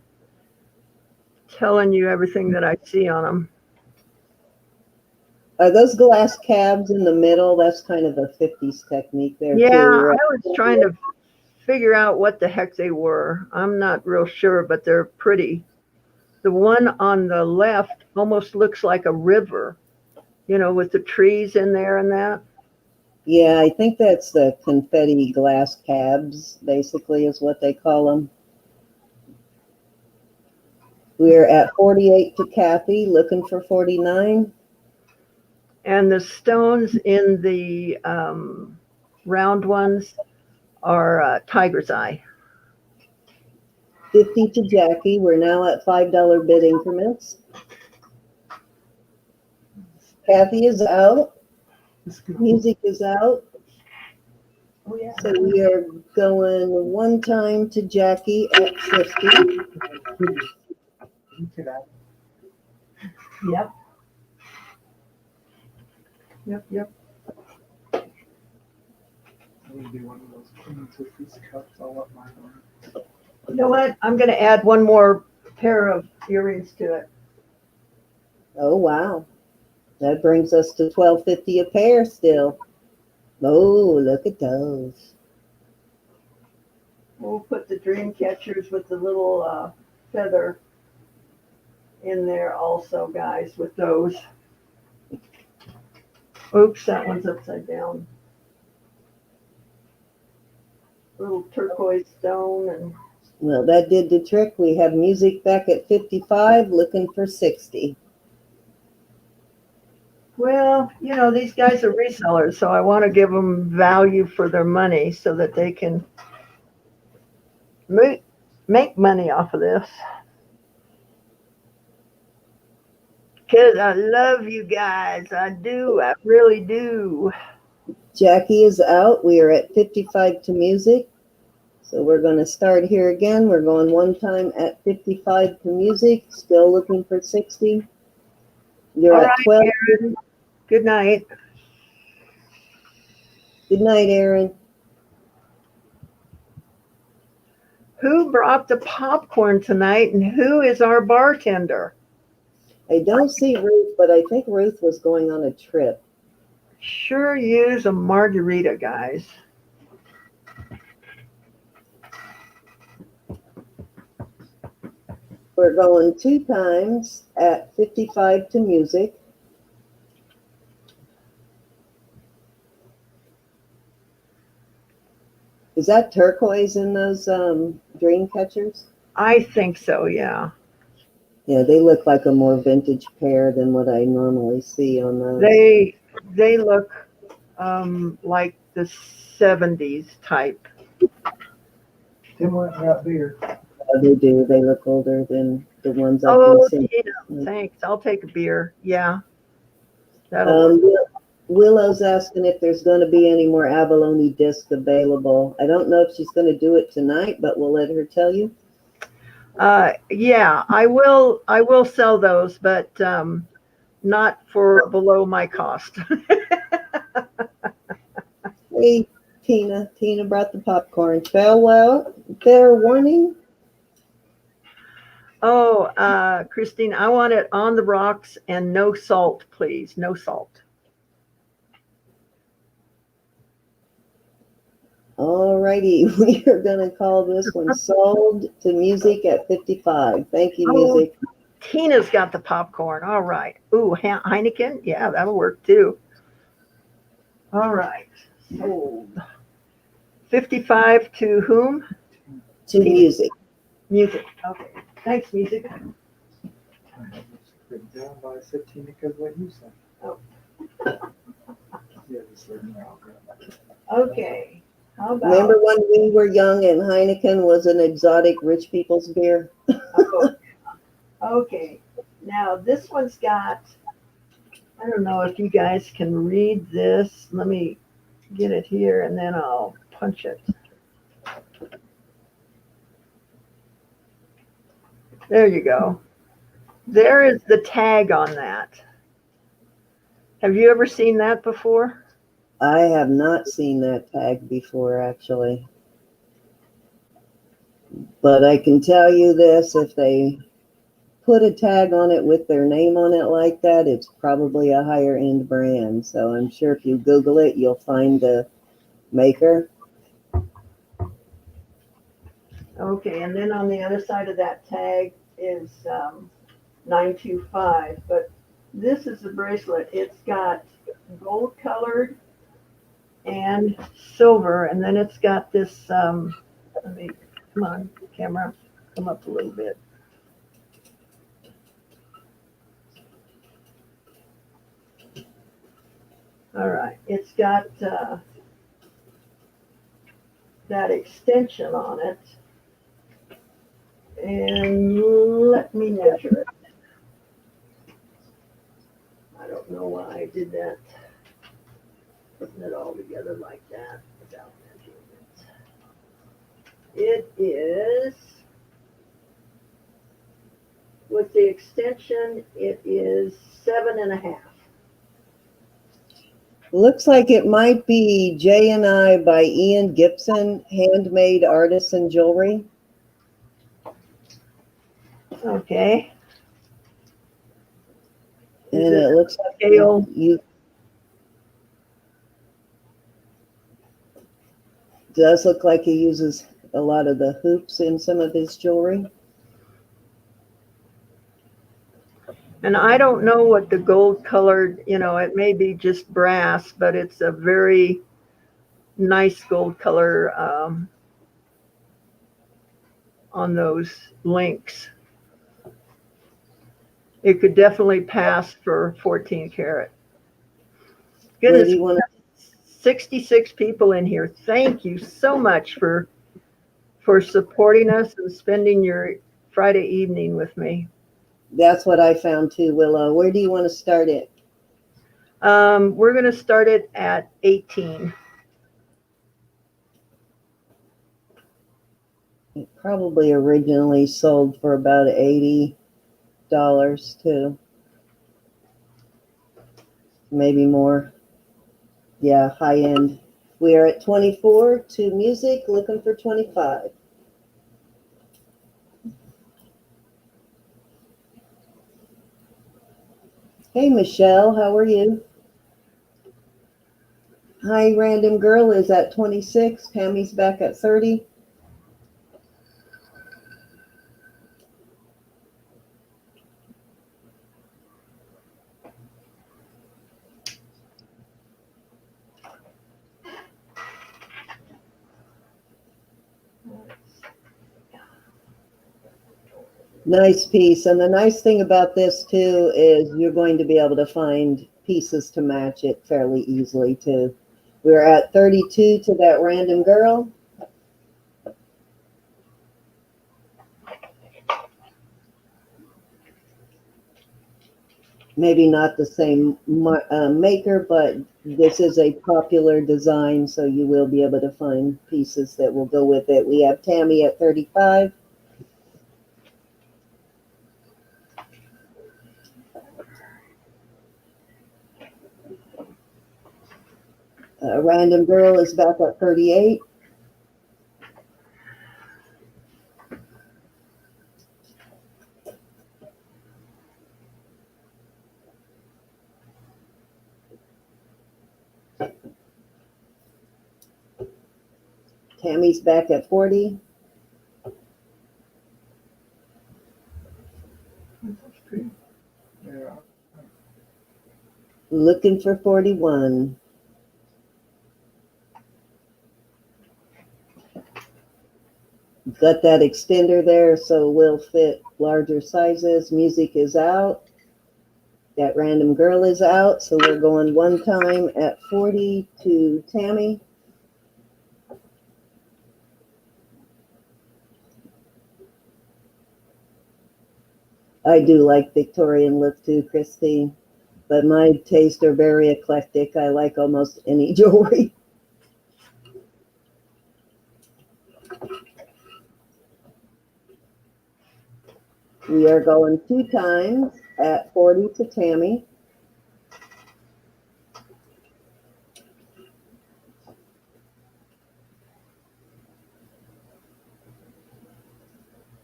telling you everything that I see on them. Are those glass cabs in the middle? That's kind of a 50s technique there, Yeah, too. I was trying to figure out what the heck they were. I'm not real sure, but they're pretty. The one on the left almost looks like a river, with the trees in there and that. Yeah, I think that's the confetti glass cabs, basically, is what they call them. We're at 48 to Kathy, looking for 49. And the stones in the round ones are tiger's eye. 50 to Jackie. We're now at $5 bid increments. Kathy is out. Music is out. Oh, yeah. So we are going one time to Jackie at 50. Yep. Yep. You know what? I'm going to add one more pair of earrings to it. Oh, wow. That brings us to $12.50 a pair still. Oh, look at those. We'll put the dream catchers with the little feather in there also, guys, with those. Oops, that one's upside down. Little turquoise stone and Well, that did the trick. We have music back at 55, looking for 60. well, you know, these guys are resellers, so I want to give them value for their money so that they can make money off of this. Because I love you guys. I do. I really do. Jackie is out. We are at 55 to music. So we're going to start here again. We're going one time at 55 to music. Still looking for 60. You're All at right, 12. Aaron. Good night. Good night, Aaron. Who brought the popcorn tonight and who is our bartender? I don't see Ruth, but I think Ruth was going on a trip. Sure use a margarita, guys. We're going two times at 55 to music. Is that turquoise in those dream catchers? I think so, yeah. Yeah, they look like a more vintage pair than what I normally see on those. They look like the 70s type. Tim went and got beer. They do. They look older than the ones I've Oh, been seeing. yeah, thanks. I'll take a beer. Yeah. That'll work. Willow's asking if there's going to be any more abalone discs available. I don't know if she's going to do it tonight, but we'll let her tell you. Yeah, I will sell those, but not for below my cost. Hey, Tina. Tina brought the popcorn. Farewell. Fair warning. Oh, Christine, I want it on the rocks and no salt, please. No salt. All righty. We are going to call this one sold to music at 55. Thank you, music. Tina's got the popcorn. All right. Ooh, Heineken. Yeah, that'll work too. All right. Sold. 55 to whom? To music. Music. Okay. Thanks, music. Down by 15 because of what you said. Oh. Yeah, just let me know. Okay. How about? Remember when we were young and Heineken was an exotic rich people's beer? Oh, okay. Now this one's got, I don't know if you guys can read this. Let me get it here and then I'll punch it. There you go. There is the tag on that. Have you ever seen that before? I have not seen that tag before, actually. But I can tell you this, if they put a tag on it with their name on it like that, it's probably a higher end brand. So I'm sure if you Google it, you'll find the maker. Okay, and then on the other side of that tag is 925. But this is the bracelet. It's got gold colored and silver, and then it's got this. Let me come on, camera, come up a little bit. All right, it's got that extension on it. And let me measure it. I don't know why I did that. Putting it all together like that without measuring it. It is, with the extension, it is 7.5. Looks like it might be J&I by Ian Gibson, Handmade Artisan Jewelry. Okay. And it looks like scale? does look like he uses a lot of the hoops in some of his jewelry. And I don't know what the gold colored, it may be just brass, but it's a very nice gold color on those links. It could definitely pass for 14 karat. Where do Goodness, you want to 66 people in here. Thank you so much for supporting us and spending your Friday evening with me. That's what I found too, Willow. Where do you want to start it? We're going to start it at 18. It probably originally sold for about $80 too. Maybe more. Yeah, high end. We are at 24 to music, looking for 25. Hey, Michelle, how are you? Hi, Random Girl is at 26. Tammy's back at 30. Nice piece. And the nice thing about this too is you're going to be able to find pieces to match it fairly easily too. We're at 32 to that Random Girl. Maybe not the same maker, but this is a popular design, so you will be able to find pieces that will go with it. We have Tammy at 35. Random Girl is back at 38. Tammy's back at 40. Yeah. Looking for 41. Got that extender there, so we'll fit larger sizes. Music is out. That Random Girl is out, so we're going one time at 40 to Tammy. I do like Victorian look too, Christine, but my tastes are very eclectic. I like almost any jewelry. We are going two times at 40 to Tammy.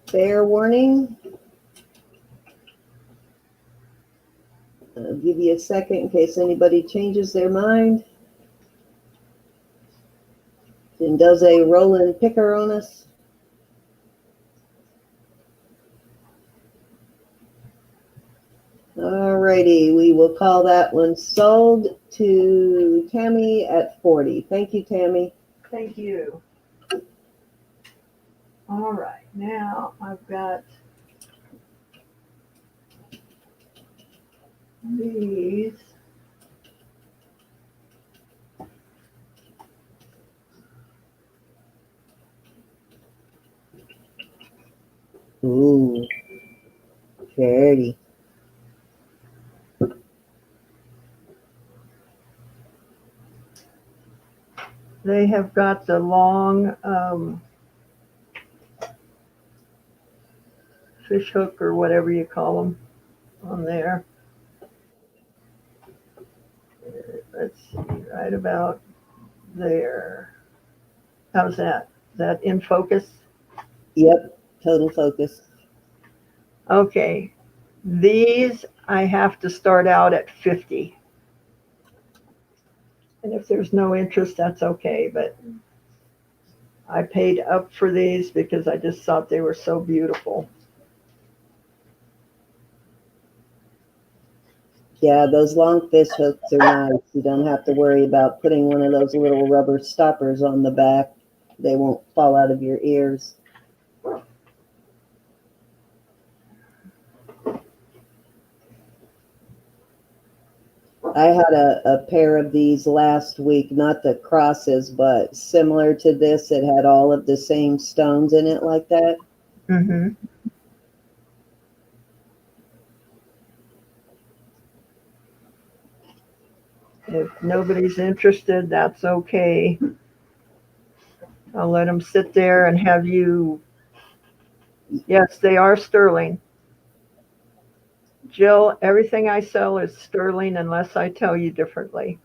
Fair warning. I'll give you a second in case anybody changes their mind and does a roll and picker on us. Alrighty, we will call that one sold to Tammy at 40. Thank you, Tammy. Thank you. All right, now I've got these. Ooh, pretty. They have got the long fish hook or whatever you call them on there. Let's see, right about there. How's that? Is that in focus? Yep, total focus. Okay. These I have to start out at 50. And if there's no interest, that's okay, but I paid up for these because I just thought they were so beautiful. Yeah, those long fish hooks are nice. You don't have to worry about putting one of those little rubber stoppers on the back. They won't fall out of your ears. I had a pair of these last week, not the crosses, but similar to this. It had all of the same stones in it like that. Mm-hmm. If nobody's interested, that's okay. I'll let them sit there and have you. Yes, they are sterling. Jill, everything I sell is sterling unless I tell you differently.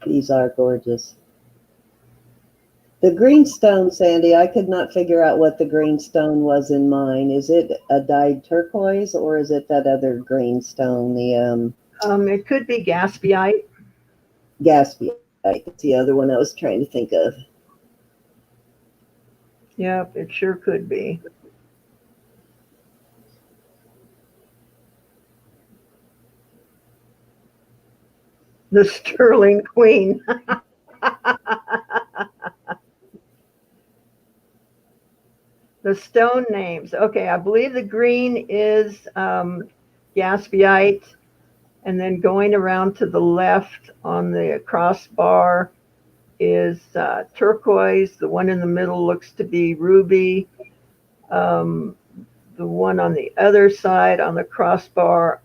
These are gorgeous. The green stone, Sandy, I could not figure out what the green stone was in mine. Is it a dyed turquoise or is it that other green stone, the It could be gaspiite. Gatsby? It's the other one I was trying to think of. Yep, it sure could be. The sterling queen. The stone names. Okay, I believe the green is gaspiite, and then going around to the left on the crossbar is turquoise. The one in the middle looks to be ruby. Um, the one on the other side on the crossbar,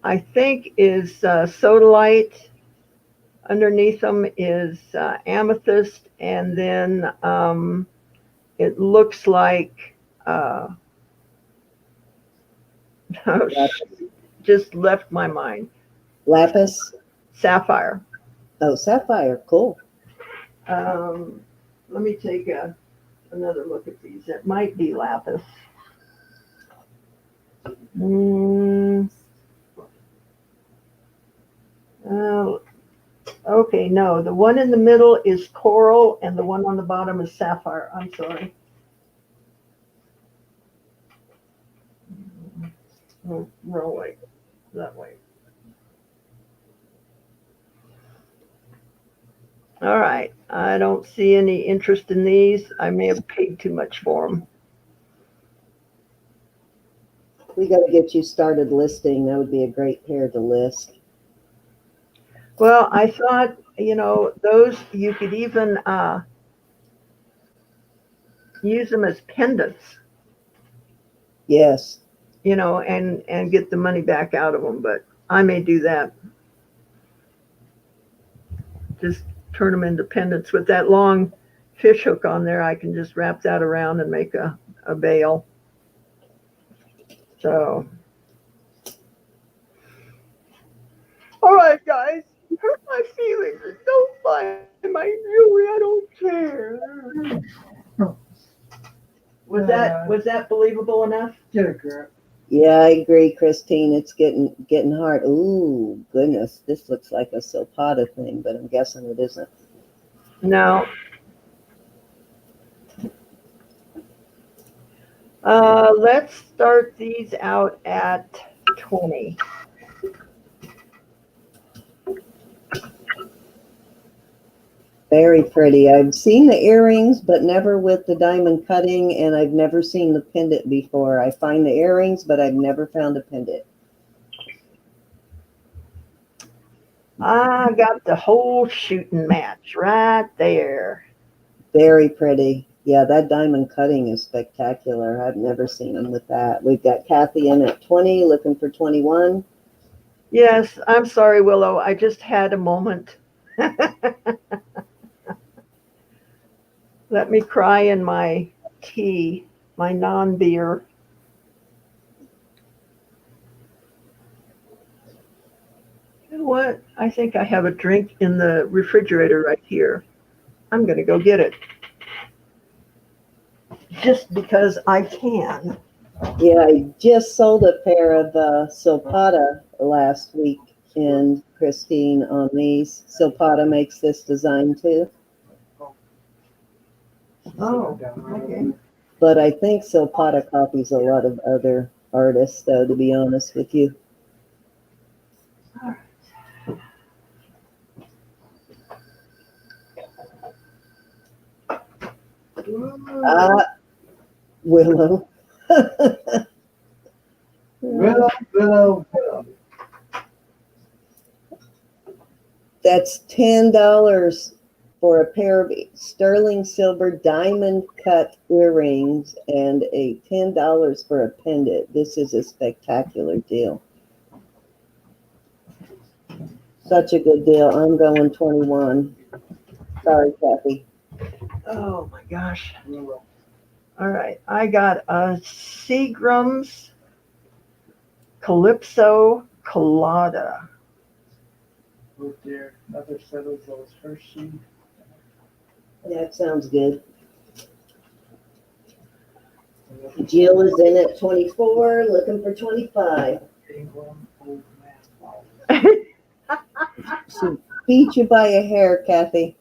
I think, is sodalite. Underneath them is amethyst, and then it looks like just left my mind. Lapis? Sapphire. Oh, sapphire. Cool. Let me take another look at these. It might be lapis. Mm, oh, okay, no. The one in the middle is coral, and the one on the bottom is sapphire. I'm sorry. Oh, wrong way. That way. All right. I don't see any interest in these. I may have paid too much for them. We got to get you started listing. That would be a great pair to list. Well, I thought, those you could even use them as pendants, Yes. and get the money back out of them. But I may do that. Just turn them into pendants with that long fish hook on there. I can just wrap that around and make a bail. So, all right, guys, hurt my feelings. Don't buy my jewelry. I don't care. Was that believable enough? Get a grip. Yeah, I agree, Christine. It's getting hard. Ooh, goodness. This looks like a sopata thing, but I'm guessing it isn't. No. Let's start these out at 20. Very pretty. I've seen the earrings, but never with the diamond cutting, and I've never seen the pendant before. I find the earrings, but I've never found a pendant. I got the whole shooting match right there. Very pretty. Yeah, that diamond cutting is spectacular. I've never seen them with that. We've got Kathy in at 20, looking for 21. Yes, I'm sorry, Willow. I just had a moment. Let me cry in my tea, my non-beer. You know what? I think I have a drink in the refrigerator right here. I'm going to go get it. just because I can. Yeah, I just sold a pair of Silpata last week, and Christine on these. Silpata makes this design too, Oh, okay. but I think Silpata copies a lot of other artists, though, to be honest with you. Willow. Willow, willow, willow. That's $10 for a pair of sterling silver diamond cut earrings and a $10 for a pendant. This is a spectacular deal. Such a good deal. I'm going 21. Sorry, Kathy. Oh my gosh. Willow. All right. I got a Seagram's Calypso Colada. Oh dear, another set of those Hershey. That sounds good. Jill is in at 24, looking for 25. England, old man. She beat you by a hair, Kathy.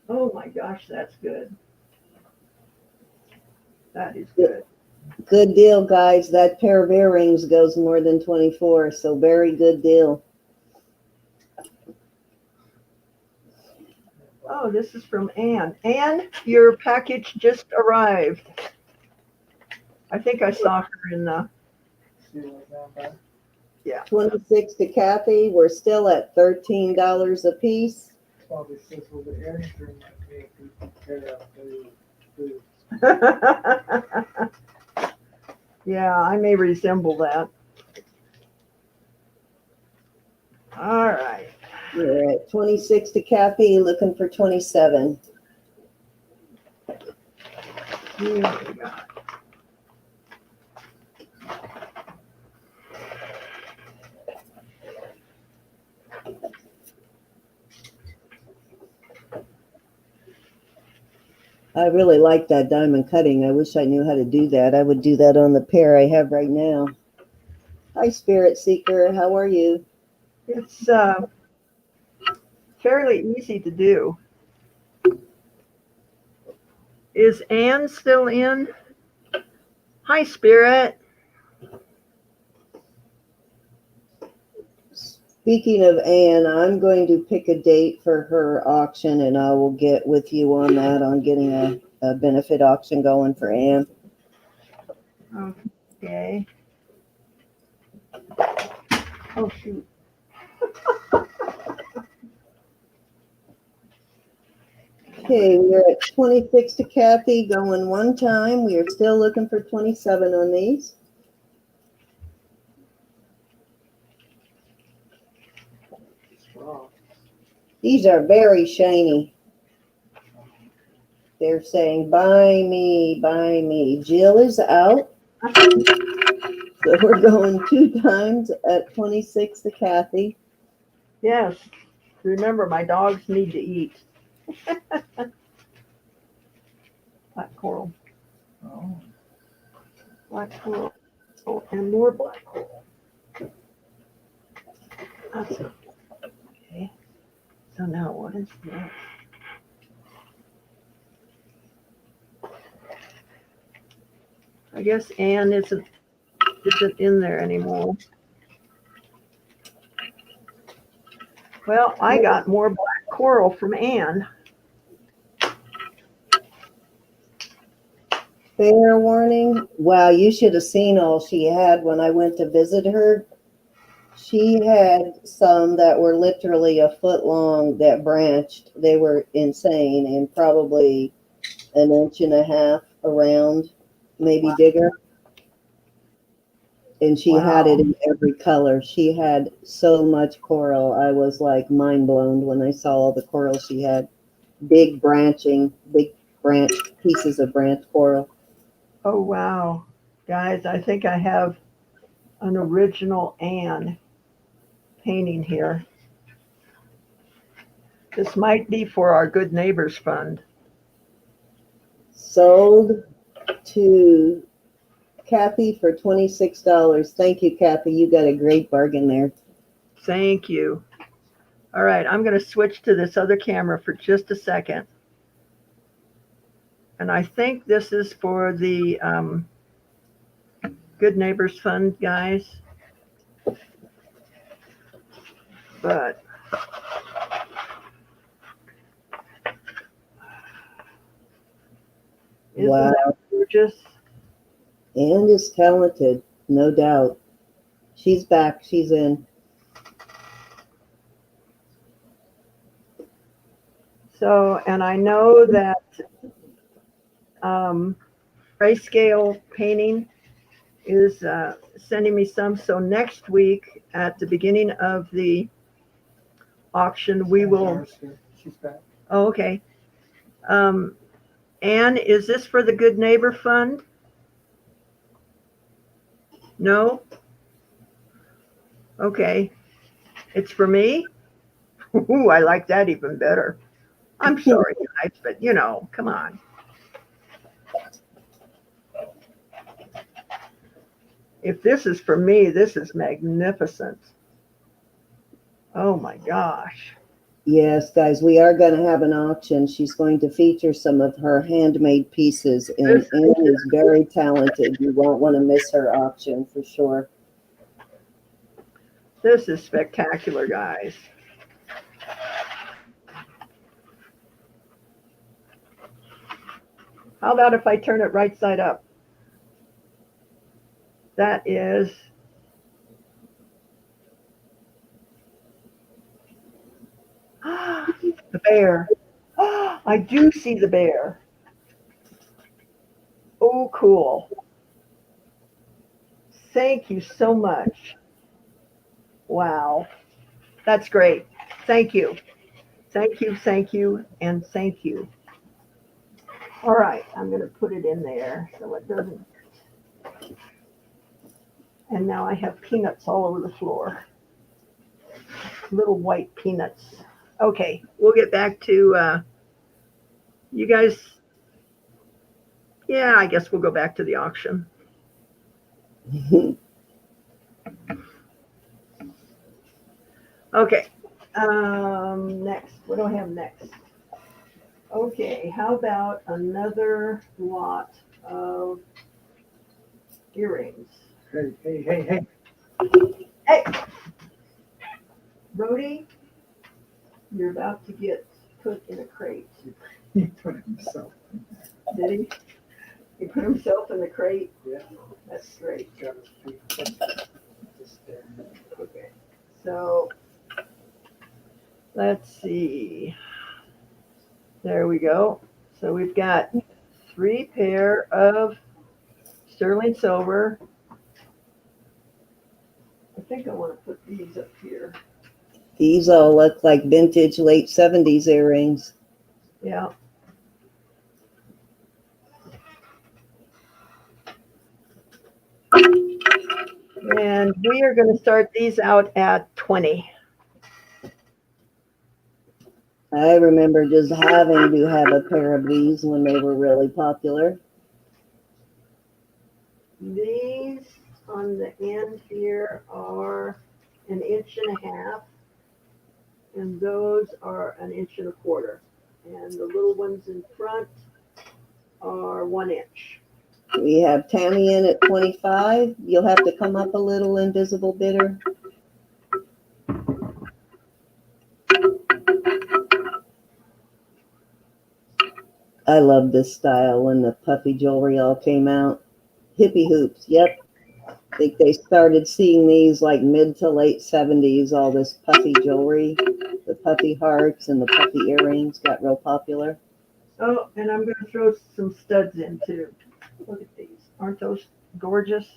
Oh my gosh, that's good. That is good. Good deal, guys. That pair of earrings goes more than 24, so very good deal. Oh, this is from Anne. Anne, your package just arrived. I think I saw her in the, See what's down there? yeah. 26 to Kathy. We're still at $13 a piece. Probably says, well, the earrings are in that big, we can carry out the Yeah, I may resemble that. All right. We're at 26 to Kathy, looking for 27. Here we go. I really like that diamond cutting. I wish I knew how to do that. I would do that on the pair I have right now. Hi, Spirit Seeker. How are you? It's fairly easy to do. Is Anne still in? Hi, Spirit. Speaking of Anne, I'm going to pick a date for her auction, and I will get with you on that, on getting a benefit auction going for Anne. Okay. Oh, shoot. Okay, we're at 26 to Kathy, going one time. We are still looking for 27 on these. straw. These are very shiny. They're saying, buy me, buy me. Jill is out. So we're going two times at 26 to Kathy. Yes. Remember, my dogs need to eat. Black coral. Oh. Black coral. Oh, and more black coral. That's okay. So now what is this? I guess Anne isn't in there anymore. Well, I got more black coral from Anne. Fair warning. Wow, you should have seen all she had when I went to visit her. She had some that were literally a foot long that branched. They were insane, and probably an inch and a half around, maybe bigger. And she had it in every color. She had so much coral. I was like mind blown when I saw all the coral she had. Big branch pieces of branch coral. Oh, wow. Guys, I think I have an original Anne painting here. This might be for our Good Neighbors Fund. Sold to Kathy for $26. Thank you, Kathy. You got a great bargain there. Thank you. All right, I'm going to switch to this other camera for just a second. And I think this is for the Good Neighbors Fund guys. But isn't Wow. that gorgeous? And is talented, no doubt. She's back. She's in. So, and I know that Grayscale Painting is sending me some. So next week at the beginning of the auction, we will. She's back. Oh, okay. Anne, is this for the Good Neighbor Fund? No? Okay. It's for me? Ooh, I like that even better. I'm sorry, guys, but you know, come on. If this is for me, this is magnificent. Oh my gosh. Yes, guys, we are going to have an auction. She's going to feature some of her handmade pieces, and Anne is very talented. You won't want to miss her auction for sure. This is spectacular, guys. How about if I turn it right side up? That is the bear. I do see the bear. Oh, cool. Thank you so much. Wow. That's great. Thank you. Thank you, thank you, and thank you. All right, I'm going to put it in there so it doesn't. And now I have peanuts all over the floor. Little white peanuts. Okay, we'll get back to you guys. Yeah, I guess we'll go back to the auction. Okay, next. What do I have next? Okay, how about another lot of earrings? Hey. Hey, Brody, you're about to get put in a crate. He put himself in Did he? He put himself in the crate? there. That's great. Got his feet just there. Okay, so let's see. There we go. So we've got 3 pair of sterling silver. I think I want to put these up here. These all look like vintage late 70s earrings. Yeah. And we are going to start these out at 20. I remember just having to have a pair of these when they were really popular. These on the end here are 1.5 inches, and those are 1.25 inches. And the little ones in front are 1 inch. We have Tammy in at 25. You'll have to come up a little, invisible bidder. I love this style when the puffy jewelry all came out. Hippie hoops, yep. I think they started seeing these like mid to late 70s, all this puffy jewelry. The puffy hearts and the puffy earrings got real popular. Oh, and I'm going to throw some studs in too. Look at these. Aren't those gorgeous?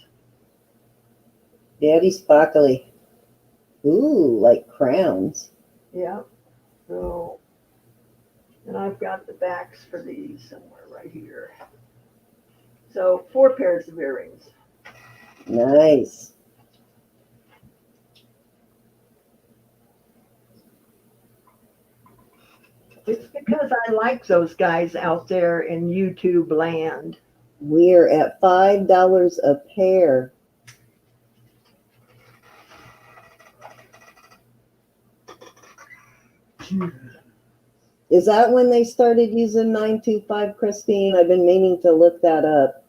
Daddy sparkly. Ooh, like crowns. Yeah. So, and I've got the backs for these somewhere right here. So 4 pairs of earrings. Nice. because I like those guys out there in YouTube land. We're at $5 a pair. Is that when they started using 925, Christine? I've been meaning to look that up.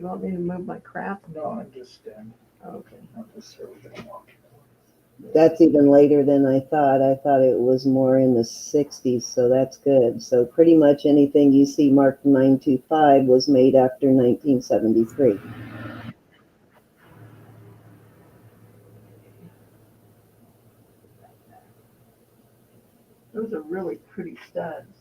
Do you want me to move my crap? No, I'm just, Okay. I'm just serving. That's even later than I thought. I thought it was more in the 60s, so that's good. So pretty much anything you see marked 925 was made after 1973. Those are really pretty studs.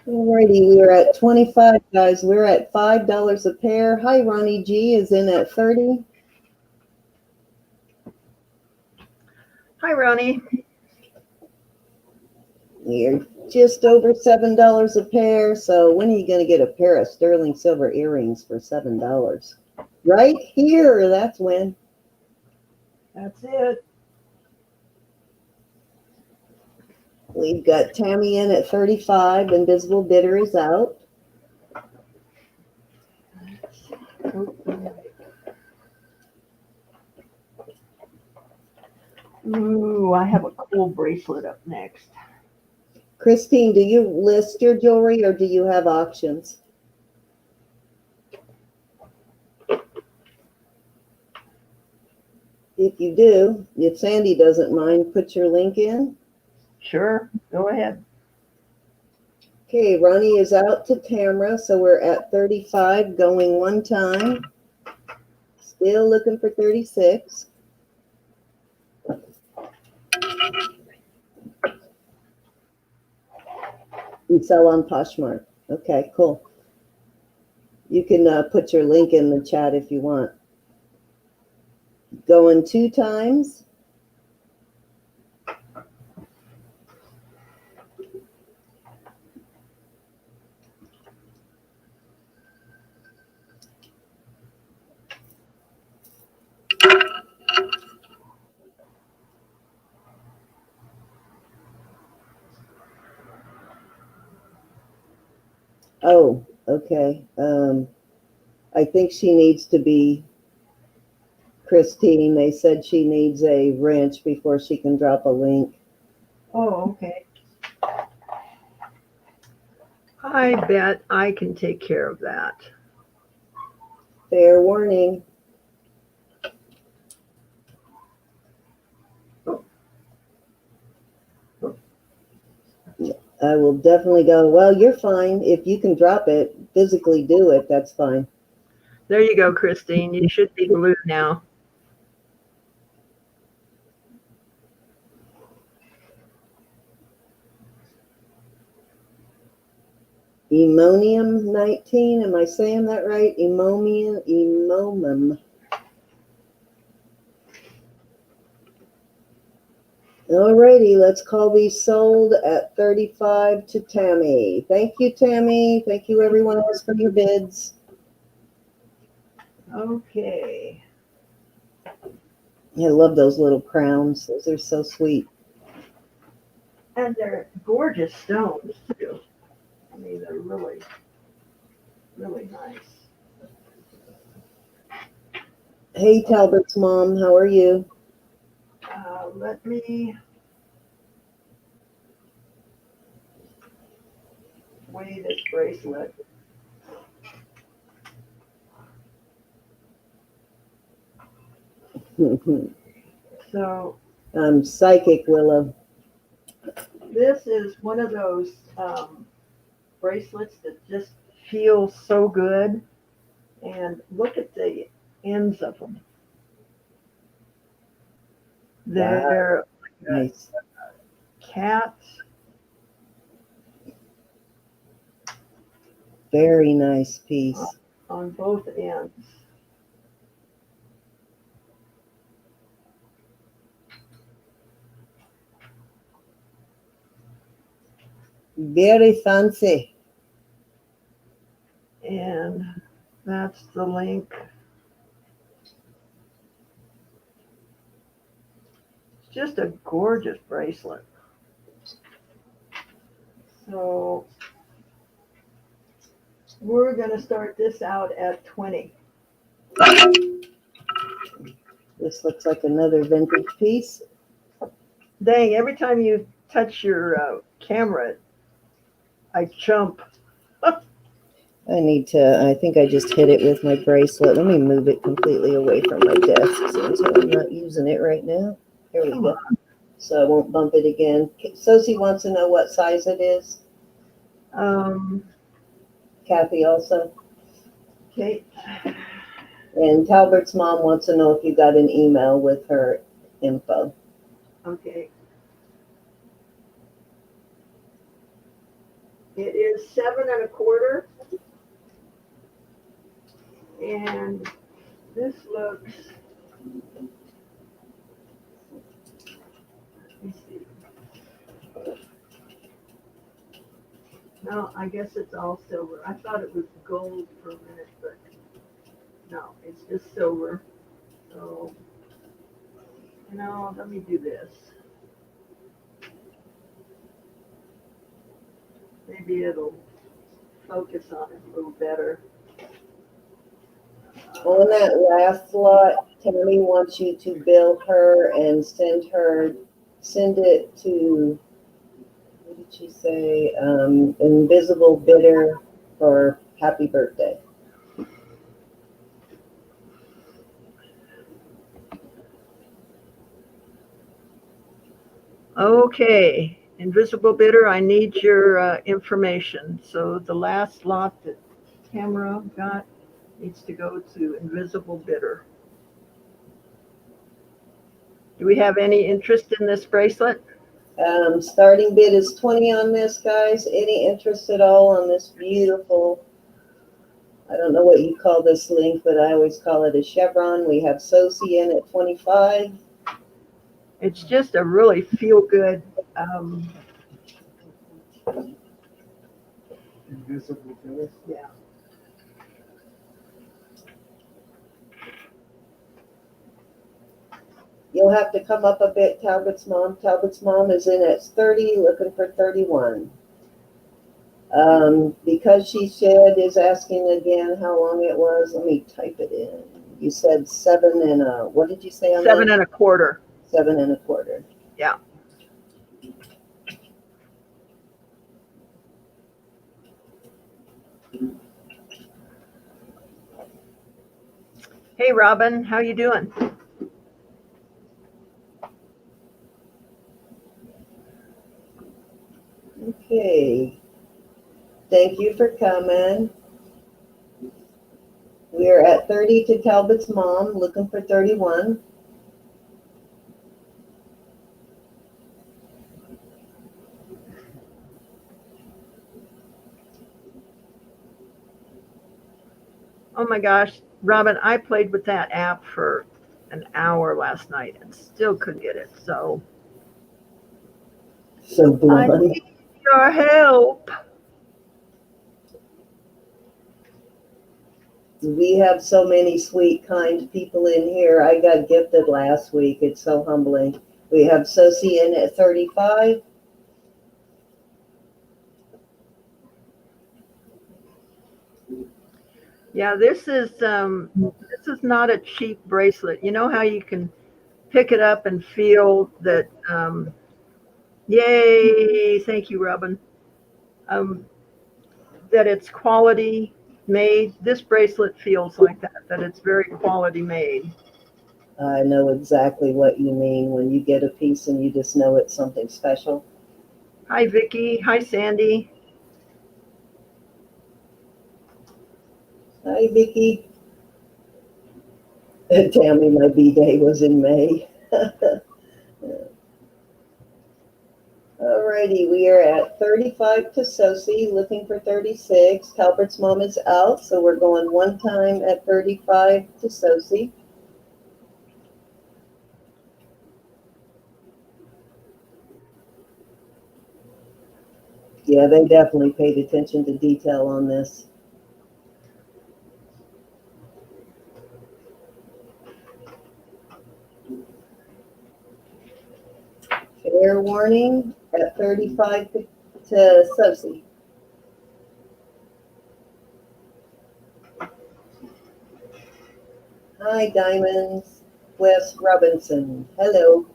Alrighty, we're at 25, guys. We're at $5 a pair. Hi, Ronnie G is in at 30. Hi, Ronnie. You're just over $7 a pair. So when are you going to get a pair of sterling silver earrings for $7? Right here. That's when. That's it. We've got Tammy in at 35. Invisible Bidder is out. Ooh, I have a cool bracelet up next. Christine, do you list your jewelry or do you have auctions? If you do, if Sandy doesn't mind, put your link in. Sure, go ahead. Okay, Ronnie is out to Tamara, so we're at 35 going one time. Still looking for 36. You sell on Poshmark. Okay, cool. You can put your link in the chat if you want. Going two times. Oh, okay. I think she needs to be Christine. They said she needs a wrench before she can drop a link. Oh, okay. I bet I can take care of that. Fair warning. I will definitely go, well, you're fine. If you can drop it, physically do it, that's fine. There you go, Christine. You should be glued now. Emonium 19, am I saying that right? Emomum. Alrighty, let's call these sold at 35 to Tammy. Thank you, Tammy. Thank you, everyone else, for your bids. Okay. I love those little crowns. Those are so sweet. And they're gorgeous stones, too. I mean, they're really, really nice. Hey, Talbert's mom, how are you? Let me weigh this bracelet. So I'm psychic, Willow. this is one of those bracelets that just feel so good. And look at the ends of them. They're Nice. cats. Very nice piece. On both ends. Very fancy. And that's the link. It's just a gorgeous bracelet. So we're going to start this out at 20. This looks like another vintage piece. Dang, every time you touch your camera, I jump. I think I just hit it with my bracelet. Let me move it completely away from my desk since I'm not using it right now. Here we Come go. So I won't bump it again. Sosie wants to know what size it is. Kathy also. Okay. And Talbert's mom wants to know if you got an email with her info. Okay. It is 7 1/4. And this looks, let me see. No, I guess it's all silver. I thought it was gold for a minute, but no, it's just silver. So, let me do this. Maybe it'll focus on it a little better. On that last lot, Tammy wants you to bill her and send it to, what did she say? Invisible Bidder for happy birthday. Okay, Invisible Bidder, I need your information. So the last lot that Tamara got needs to go to Invisible Bidder. Do we have any interest in this bracelet? Starting bid is 20 on this, guys. Any interest at all on this beautiful, I don't know what you call this link, but I always call it a chevron. We have Sosie in at 25. It's just a really feel-good. Invisible Bidder. Yeah. You'll have to come up a bit, Talbot's mom. Talbot's mom is in at 30, looking for 31. Because she said is asking again how long it was. Let me type it in. You said 7 and what did you say on 7 that? 1/4. 7 1/4. Yeah. Hey, Robin, how you doing? Okay. Thank you for coming. We are at 30 to Talbot's mom, looking for 31. Oh my gosh, Robin, I played with that app for an hour last night and still couldn't get it. So So I blunt. need your help. We have so many sweet, kind people in here. I got gifted last week. It's so humbling. We have Sosie in at 35. Yeah, this is not a cheap bracelet. You know how you can pick it up and feel that yay, thank you, Robin. That it's quality made. This bracelet feels like that it's very quality made. I know exactly what you mean when you get a piece and you just know it's something special. Hi, Vicky. Hi, Sandy. Hi, Vicki. Tammy, my B-day was in May. Alrighty, we are at 35 to Sosie, looking for 36. Talbert's mom is out, so we're going one time at 35 to Sosie. Yeah, they definitely paid attention to detail on this. Fair warning at 35 to Sosie. Hi, Diamonds. Wes Robinson. Hello.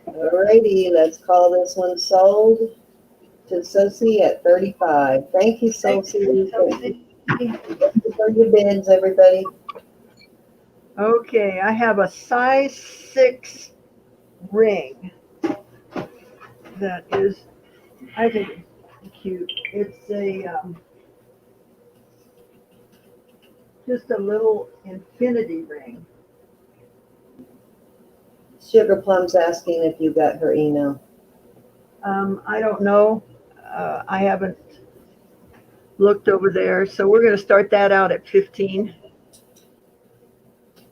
Alrighty, let's call this one sold to Sosie at 35. Thank you, Thanks, Sosie. Sosie. Thank you for your bids, everybody. Okay, I have a size 6 ring that is, I think it's cute. It's a just a little infinity ring. Sugar Plum's asking if you got her email. I don't know. I haven't looked over there, so we're going to start that out at 15.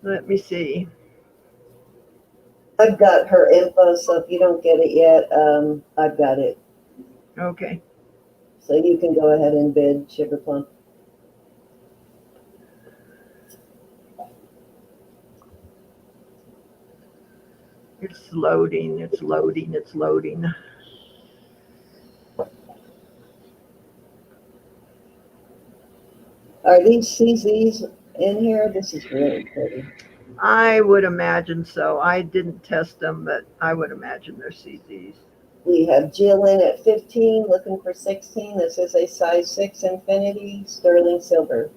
Let me see. I've got her info, so if you don't get it yet, I've got it. Okay. So you can go ahead and bid, Sugar Plum. It's loading, it's loading, it's loading. Are these CZs in here? This is really pretty. I would imagine so. I didn't test them, but I would imagine they're CZs. We have Jill in at 15, looking for 16. This is a size 6 infinity, sterling silver.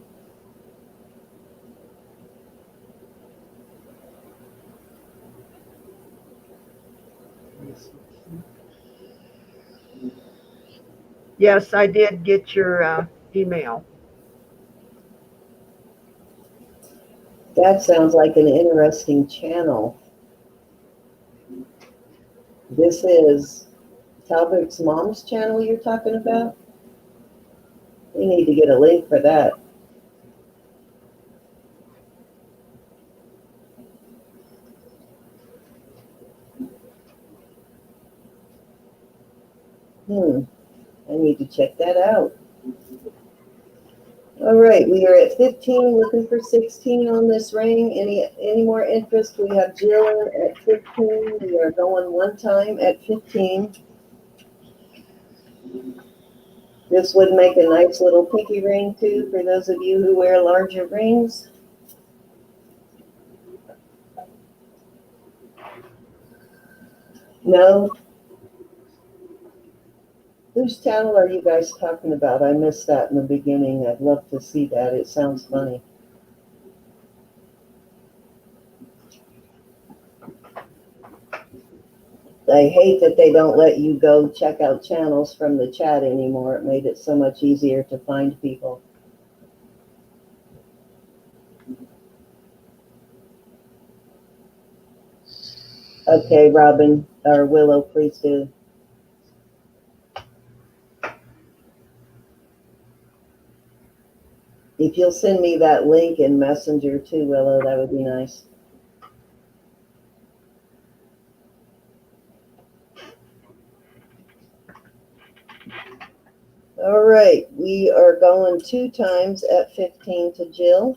Yes, I did get your email. That sounds like an interesting channel. This is Talbert's mom's channel you're talking about? We need to get a link for that. I need to check that out. All right, we are at 15, looking for 16 on this ring. Any more interest? We have Jill at 15. We are going one time at 15. This would make a nice little pinky ring too for those of you who wear larger rings. No? Whose channel are you guys talking about? I missed that in the beginning. I'd love to see that. It sounds funny. I hate that they don't let you go check out channels from the chat anymore. It made it so much easier to find people. Okay, Robin or Willow, please do. If you'll send me that link in Messenger too, Willow, that would be nice. All right, we are going two times at 15 to Jill.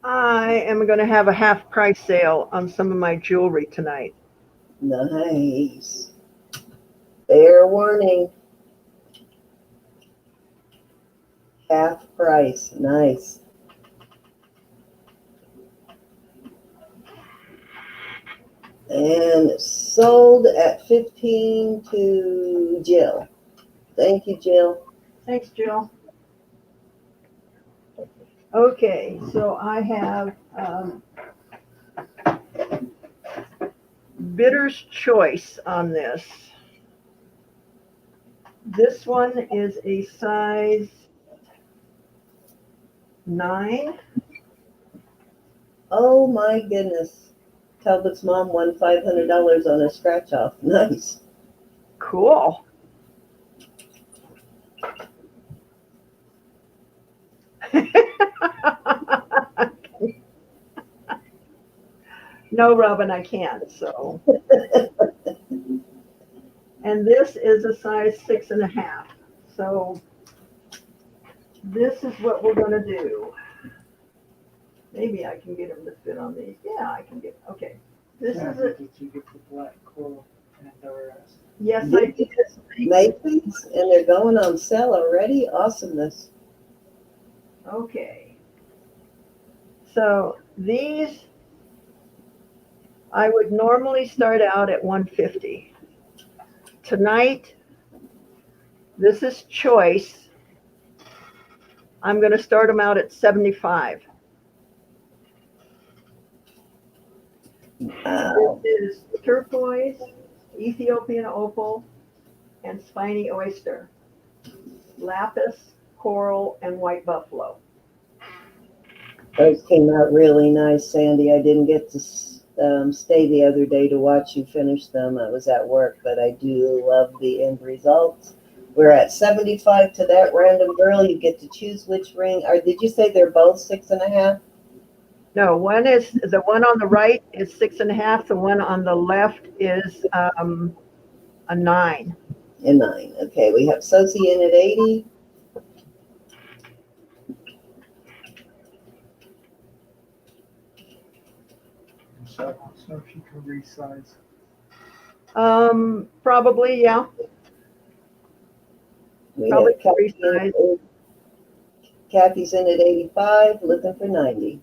I am going to have a half price sale on some of my jewelry tonight. Nice. Fair warning. Half price. Nice. And sold at 15 to Jill. Thank you, Jill. Thanks, Jill. Okay, so I have bidder's choice on this. This one is a size 9. Oh my goodness. Talbot's mom won $500 on a scratch off. Nice. Cool. No, Robin, I can't. So, and this is a size 6.5. So this is what we're going to do. Maybe I can get them to fit on these. Yeah, I can get. Okay, this is it. Did you get the black quilt and the rest? Yes, I did. Macy's, and they're going on sale already. Awesomeness. Okay. So these, I would normally start out at 150. Tonight, this is choice. I'm going to start them out at 75. Wow. This is turquoise, Ethiopian opal, and spiny oyster, lapis, coral, and white buffalo. Those came out really nice, Sandy. I didn't get to stay the other day to watch you finish them. I was at work, but I do love the end results. We're at 75 to that random girl. You get to choose which ring. Or did you say they're both 6.5? No, one is the one on the right is 6.5. The one on the left is a 9. And 9. Okay, we have Sosie in at 80. So if you can resize. Probably, yeah. We Probably have Kathy resize. Kathy's in at 85, looking for 90.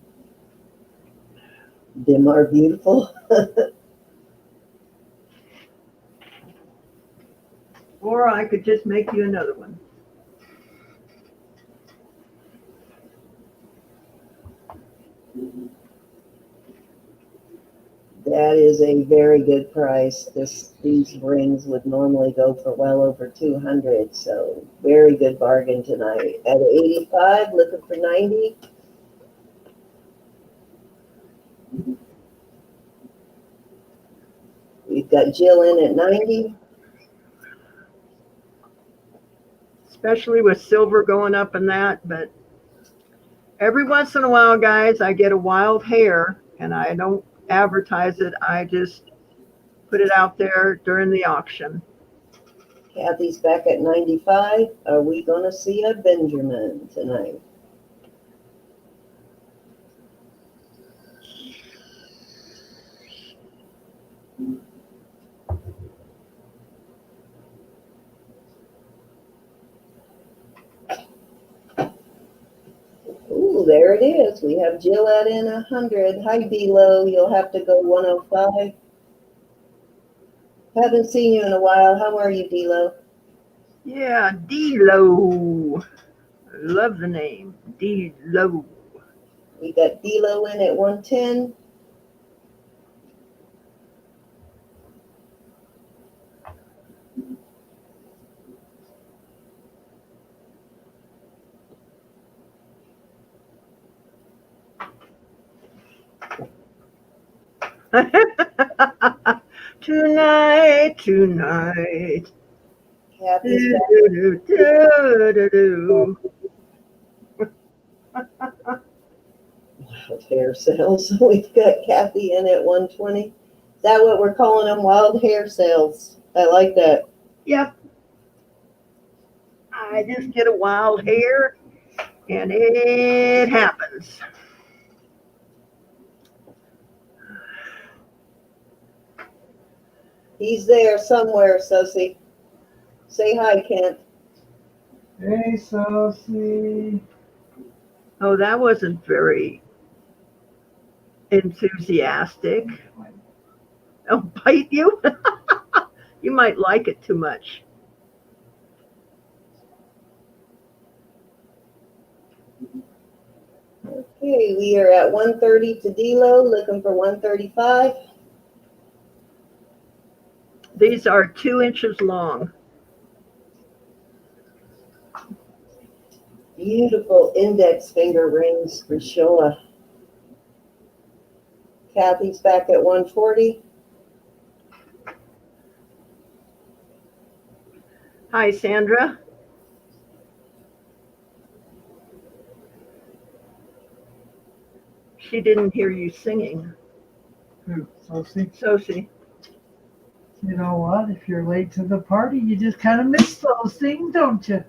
Dim are beautiful. Or I could just make you another one. That is a very good price. These rings would normally go for well over 200, so very good bargain tonight. At 85, looking for 90. We've got Jill in at 90. Especially with silver going up and that, but every once in a while, guys, I get a wild hair and I don't advertise it. I just put it out there during the auction. Kathy's back at 95. Are we going to see a Benjamin tonight? Ooh, there it is. We have Jill at in 100. Hi, D-Lo. You'll have to go 105. Haven't seen you in a while. How are you, D-Lo? Yeah, D-Lo. Love the name, D-Lo. We got D-Lo in at 110. Tonight, tonight. Kathy's back. Do-do-do-do-do-do. Wild hair sales. We've got Kathy in at 120. Is that what we're calling them? Wild hair sales. I like that. Yep. I just get a wild hair and it happens. He's there somewhere, Susie. Say hi, Kent. Hey, Sophie. Oh, that wasn't very enthusiastic. Oh, bite you? You might like it too much. Okay, we are at 130 to D-Lo, looking for 135. These are 2 inches long. Beautiful index finger rings for Shola. Kathy's back at 140. Hi, Sandra. She didn't hear you singing. Who? Sophie? Sophie. You know what? If you're late to the party, you just kind of miss those things, don't you?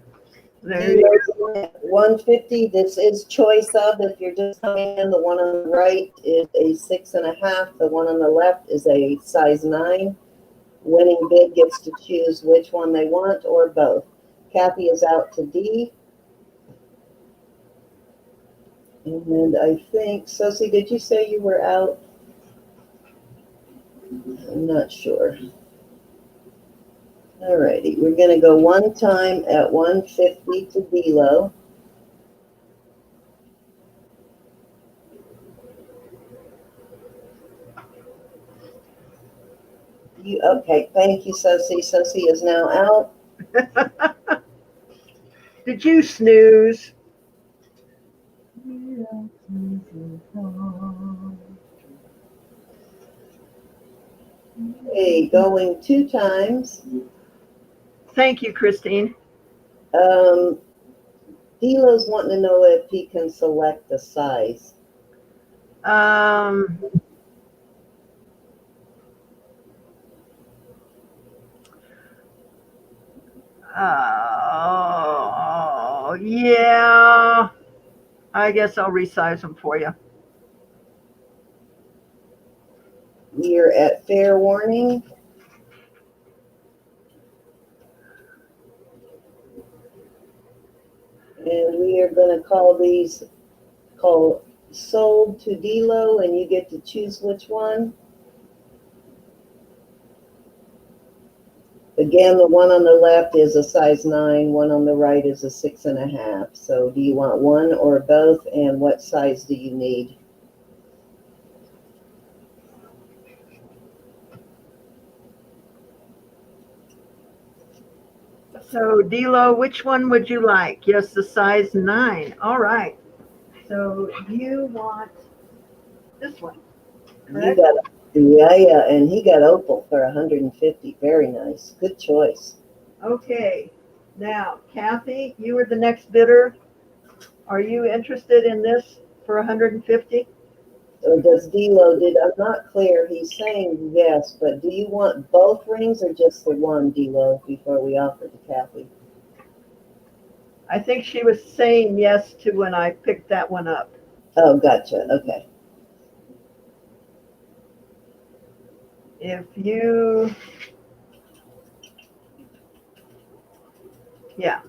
There you Dealer 150. This is choice of. If you're just coming in, the one on the right is a 6.5. The one on the left is a size 9. Winning bid gets to choose which one they want or both. Kathy is out to D. And I think, Susie, did you say you were out? I'm not sure. Alrighty, we're gonna go one time at 150 to D-Lo. Okay, thank you, Susie. Susie is now out. go. Did you snooze? Hey, going 2 times. Thank you, Christine. D-Lo's wanting to know if he can select the size. Um, oh, yeah. I guess I'll resize them for you. We are at fair warning. And we are going to call these sold to D-Lo, and you get to choose which one. Again, the one on the left is a size 9, one on the right is a 6.5. So do you want one or both, and what size do you need? So, D-Lo, which one would you like? Yes, the size 9. All right. So you want this one, correct? Yeah, and he got opal for 150. Very nice. Good choice. Okay. Now, Kathy, you were the next bidder. Are you interested in this for 150? Or does D-Lo I'm not clear. He's saying yes, but do you want both rings or just the one, D-Lo, before we offer to Kathy? I think she was saying yes to when I picked that one up. Oh, gotcha. Okay. If you, yeah,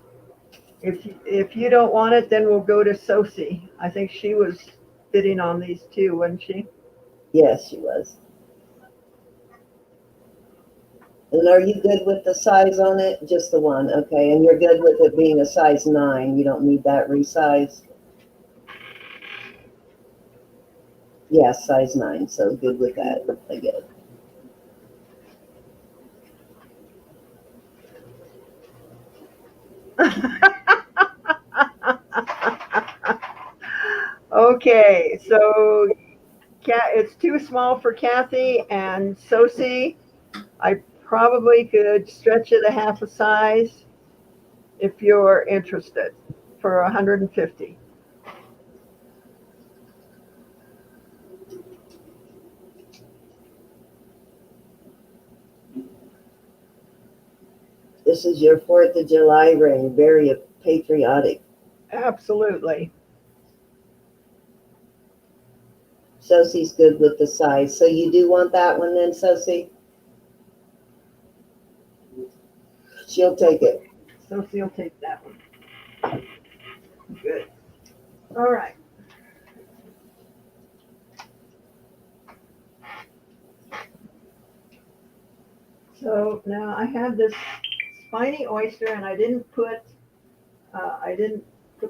if you don't want it, then we'll go to Sophie. I think she was bidding on these too, wasn't she? Yes, she was. And are you good with the size on it? Just the one, okay. And you're good with it being a size 9. You don't need that resize? Yes, size 9, so good with that. I get it. Okay, so it's too small for Kathy and Sophie. I probably could stretch it a half a size if you're interested for 150. This is your 4th of July ring. Very patriotic. Absolutely. Sophie's good with the size. So you do want that one then, Sophie? She'll take it. Sophie will take that one. Good. All right. So now I have this spiny oyster, and I didn't put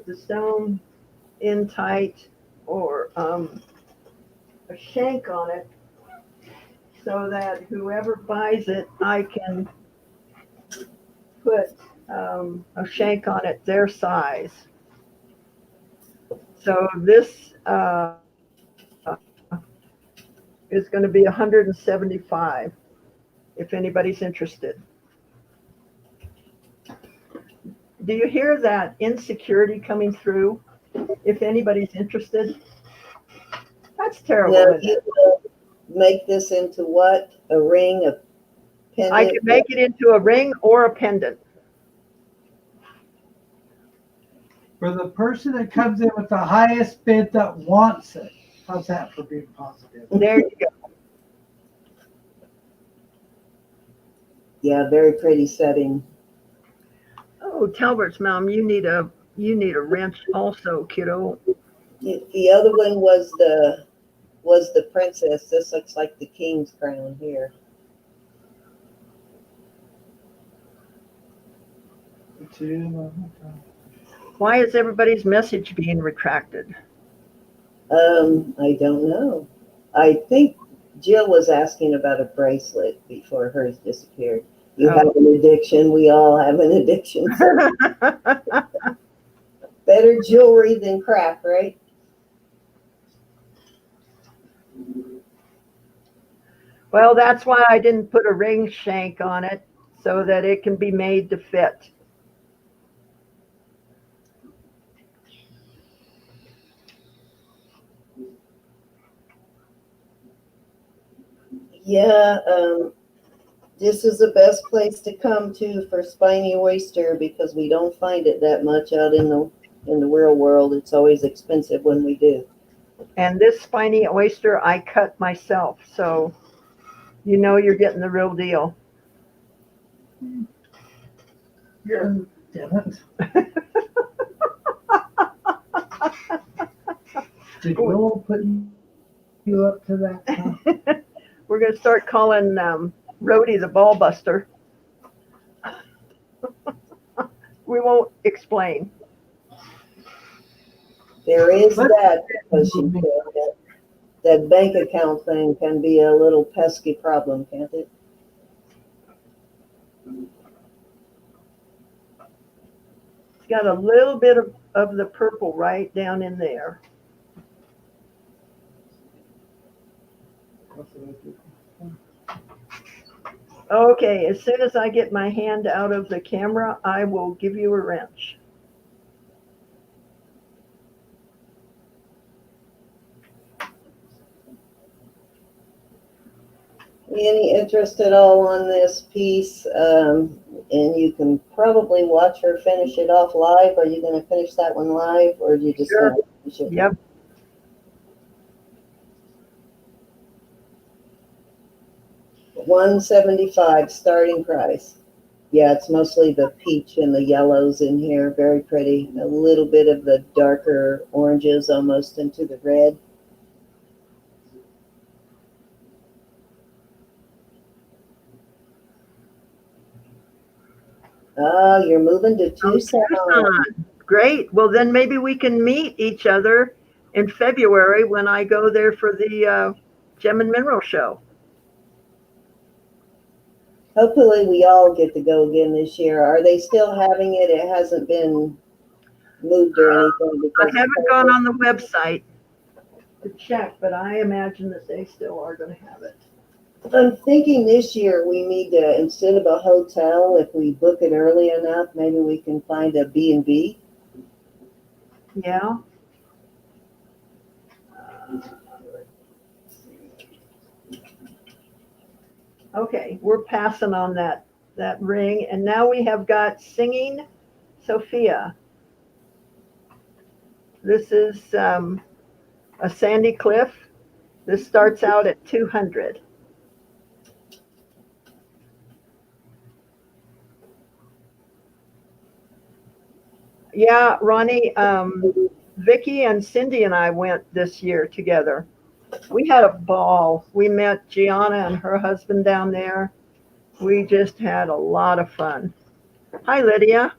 the stone in tight or a shank on it, so that whoever buys it, I can put a shank on it their size. So this is going to be 175 if anybody's interested. Do you hear that insecurity coming through? If anybody's interested? That's terrible. Now, Isn't you it? will make this into what? A ring, a pendant? I could make it into a ring or a pendant. For the person that comes in with the highest bid that wants it. How's that for being positive? There you go. Yeah, very pretty setting. Oh, Talbert's mom, you need a wrench also, kiddo. The other one was the princess. This looks like the king's crown here. Why is everybody's message being retracted? I don't know. I think Jill was asking about a bracelet before hers disappeared. You have an addiction. We all have an addiction. So better jewelry than crap, right? Well, that's why I didn't put a ring shank on it, so that it can be made to fit. Yeah, this is the best place to come to for spiny oyster because we don't find it that much out in the real world. It's always expensive when we do. And this spiny oyster I cut myself, so you know you're getting the real deal. Damn it. Did Will put you up to that? We're going to start calling Rhodey the ball buster. We won't explain. There is that, because she said that bank account thing can be a little pesky problem, can't it? It's got a little bit of the purple right down in there. Okay, as soon as I get my hand out of the camera, I will give you a wrench. Any interest at all on this piece? And you can probably watch her finish it off live. Are you going to finish that one live, or are you just Sure. going to finish it? Yep. $175 starting price. Yeah, it's mostly the peach and the yellows in here. Very pretty. A little bit of the darker oranges almost into the red. Oh, you're moving to Tucson. Great. Well, then maybe we can meet each other in February when I go there for the Gem and Mineral Show. Hopefully we all get to go again this year. Are they still having it? It hasn't been moved or anything? Because I haven't gone on the website to check, but I imagine that they still are going to have it. I'm thinking this year we need to, instead of a hotel, if we book it early enough, maybe we can find a B&B. Yeah. Okay, we're passing on that ring, and now we have got Singing Sophia. This is a sandy cliff. This starts out at 200. Yeah, Ronnie, Vicky and Cindy and I went this year together. We had a ball. We met Gianna and her husband down there. We just had a lot of fun. Hi, Lydia.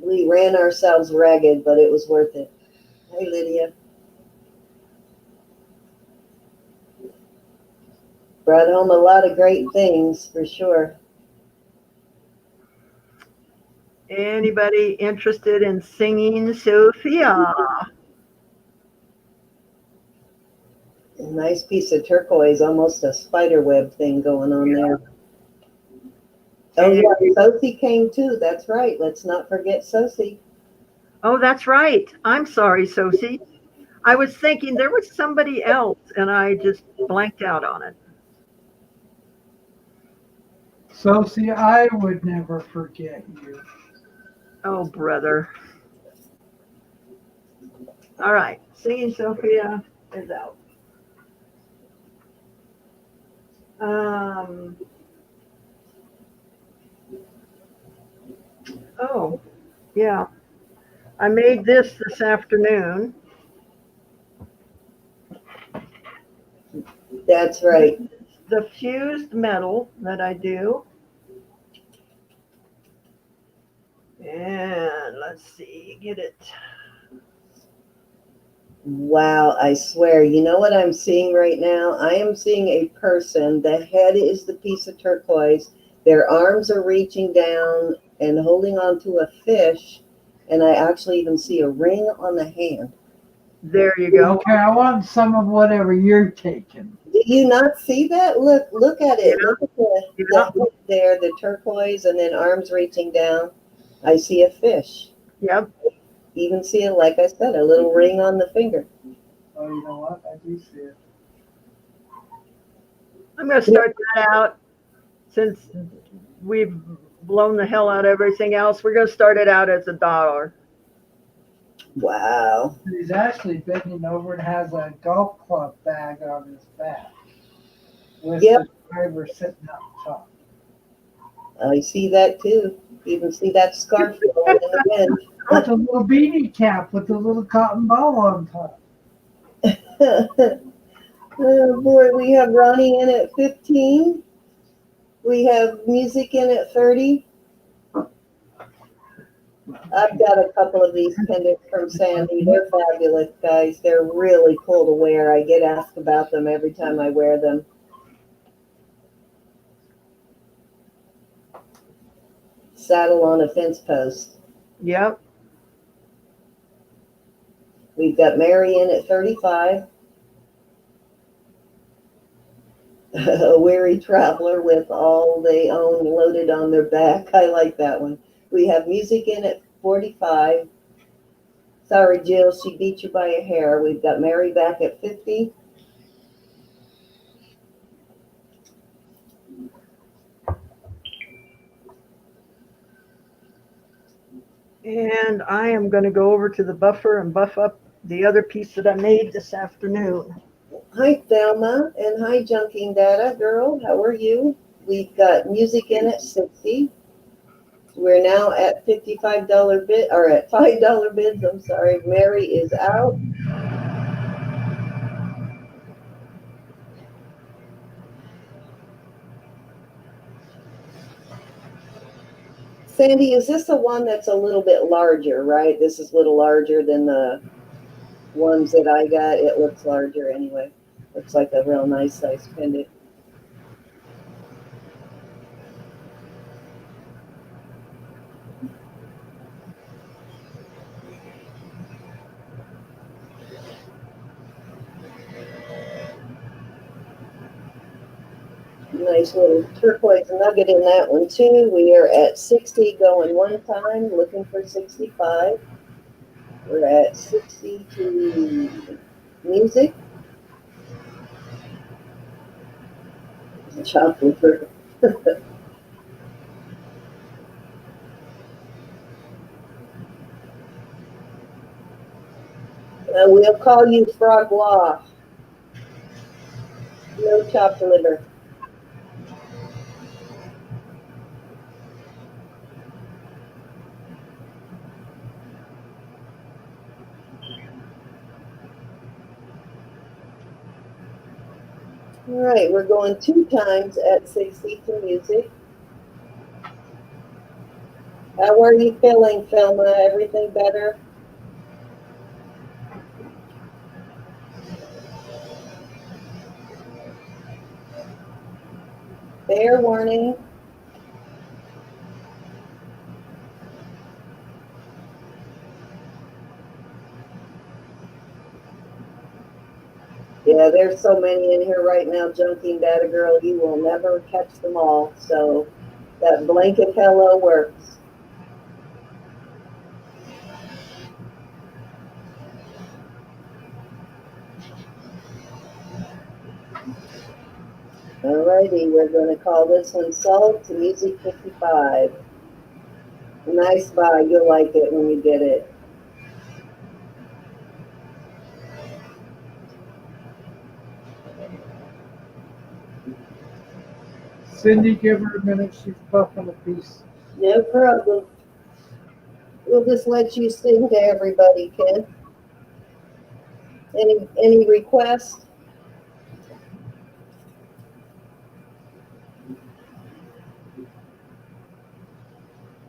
We ran ourselves ragged, but it was worth it. Hey, Lydia. Brought home a lot of great things, for sure. Anybody interested in Singing Sophia? A nice piece of turquoise, almost a spider web thing going on there. Oh, yeah, Sophie came too. That's right. Let's not forget Sophie. Oh, that's right. I'm sorry, Sophie. I was thinking there was somebody else and I just blanked out on it. So see, I would never forget you. Oh, brother. All right. Singing Sophia is out. Um, oh, yeah. I made this afternoon. That's right. The fused metal that I do. And let's see, get it. Wow, I swear. You know what I'm seeing right now? I am seeing a person. The head is the piece of turquoise. Their arms are reaching down and holding on to a fish. And I actually even see a ring on the hand. There you go. Okay, I want some of whatever you're taking. Do you not see that? Look at it. Yeah. Look at the head there, the turquoise, and then arms reaching down. I see a fish. Yep. Even see it, like I said, a little ring on the finger. Oh, you know what? I do see it. I'm going to start that out since we've blown the hell out of everything else. We're going to start it out as $1. Wow. He's actually bending over and has a golf club bag on his back with Yep. the driver sitting up top. I see that too. Even see that scarf blowing in the wind. That's a little beanie cap with a little cotton ball on top. Oh boy, we have Ronnie in at 15. We have music in at 30. I've got a couple of these pendants from Sandy. They're fabulous, guys. They're really cool to wear. I get asked about them every time I wear them. Saddle on a fence post. Yep. We've got Mary in at 35. A weary traveler with all they own loaded on their back. I like that one. We have music in at 45. Sorry, Jill, she beat you by a hair. We've got Mary back at 50. And I am going to go over to the buffer and buff up the other piece that I made this afternoon. Hi, Thelma, and hi, Junking Data girl. How are you? We've got music in at 60. We're now at $55 bid, or at $5 bids. I'm sorry. Mary is out. Sandy, is this the one that's a little bit larger, right? This is a little larger than the ones that I got. It looks larger anyway. Looks like a real nice size pendant. Nice little turquoise nugget in that one too. We are at 60 going one time, looking for 65. We're at 62 music. Chocolate. We'll call you Frog Law. No chopped liver. All right, we're going two times at 60 to music. How are you feeling, Thelma? Everything better? Fair warning. Yeah, there's so many in here right now, Junking Data Girl. You will never catch them all. So that blanket hello works. Alrighty, we're going to call this one Sold to Music 55. Nice buy. You'll like it when you get it. Cindy, give her a minute. She's buffing a piece. No problem. We'll just let you sing to everybody, Ken. Any requests?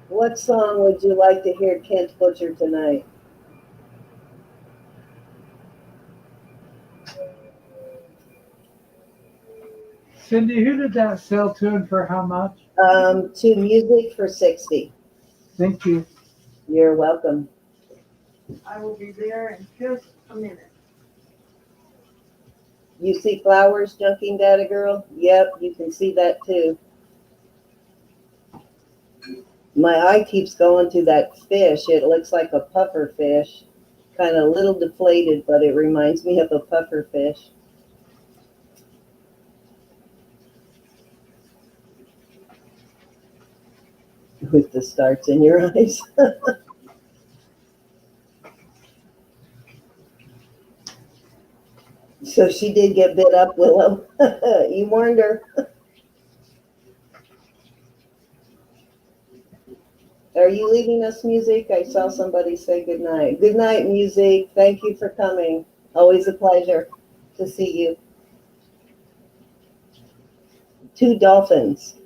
What song would you like to hear Kent butcher tonight? Cindy, who did that sell to and for how much? To Music for 60. Thank you. You're welcome. I will be there in just a minute. You see flowers, Junking Data Girl? Yep, you can see that too. My eye keeps going to that fish. It looks like a puffer fish. Kind of a little deflated, but it reminds me of a puffer fish. With the starts in your eyes. So she did get bit up, Willow. You warned her. Are you leaving us, Music? I saw somebody say good night. Good night, Music. Thank you for coming. Always a pleasure to see you. 2 dolphins.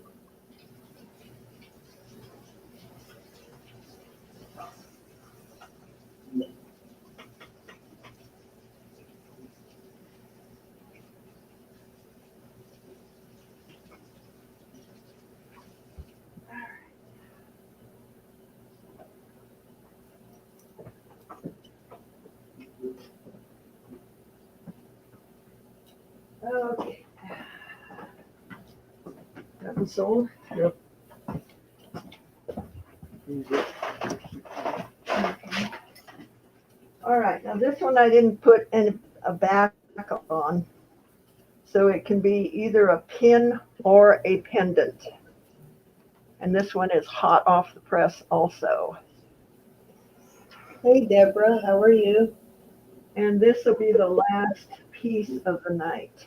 Okay. That was sold? Yep. Okay. All right, now this one I didn't put a back on, so it can be either a pin or a pendant. And this one is hot off the press also. Hey, Deborah, how are you? And this will be the last piece of the night.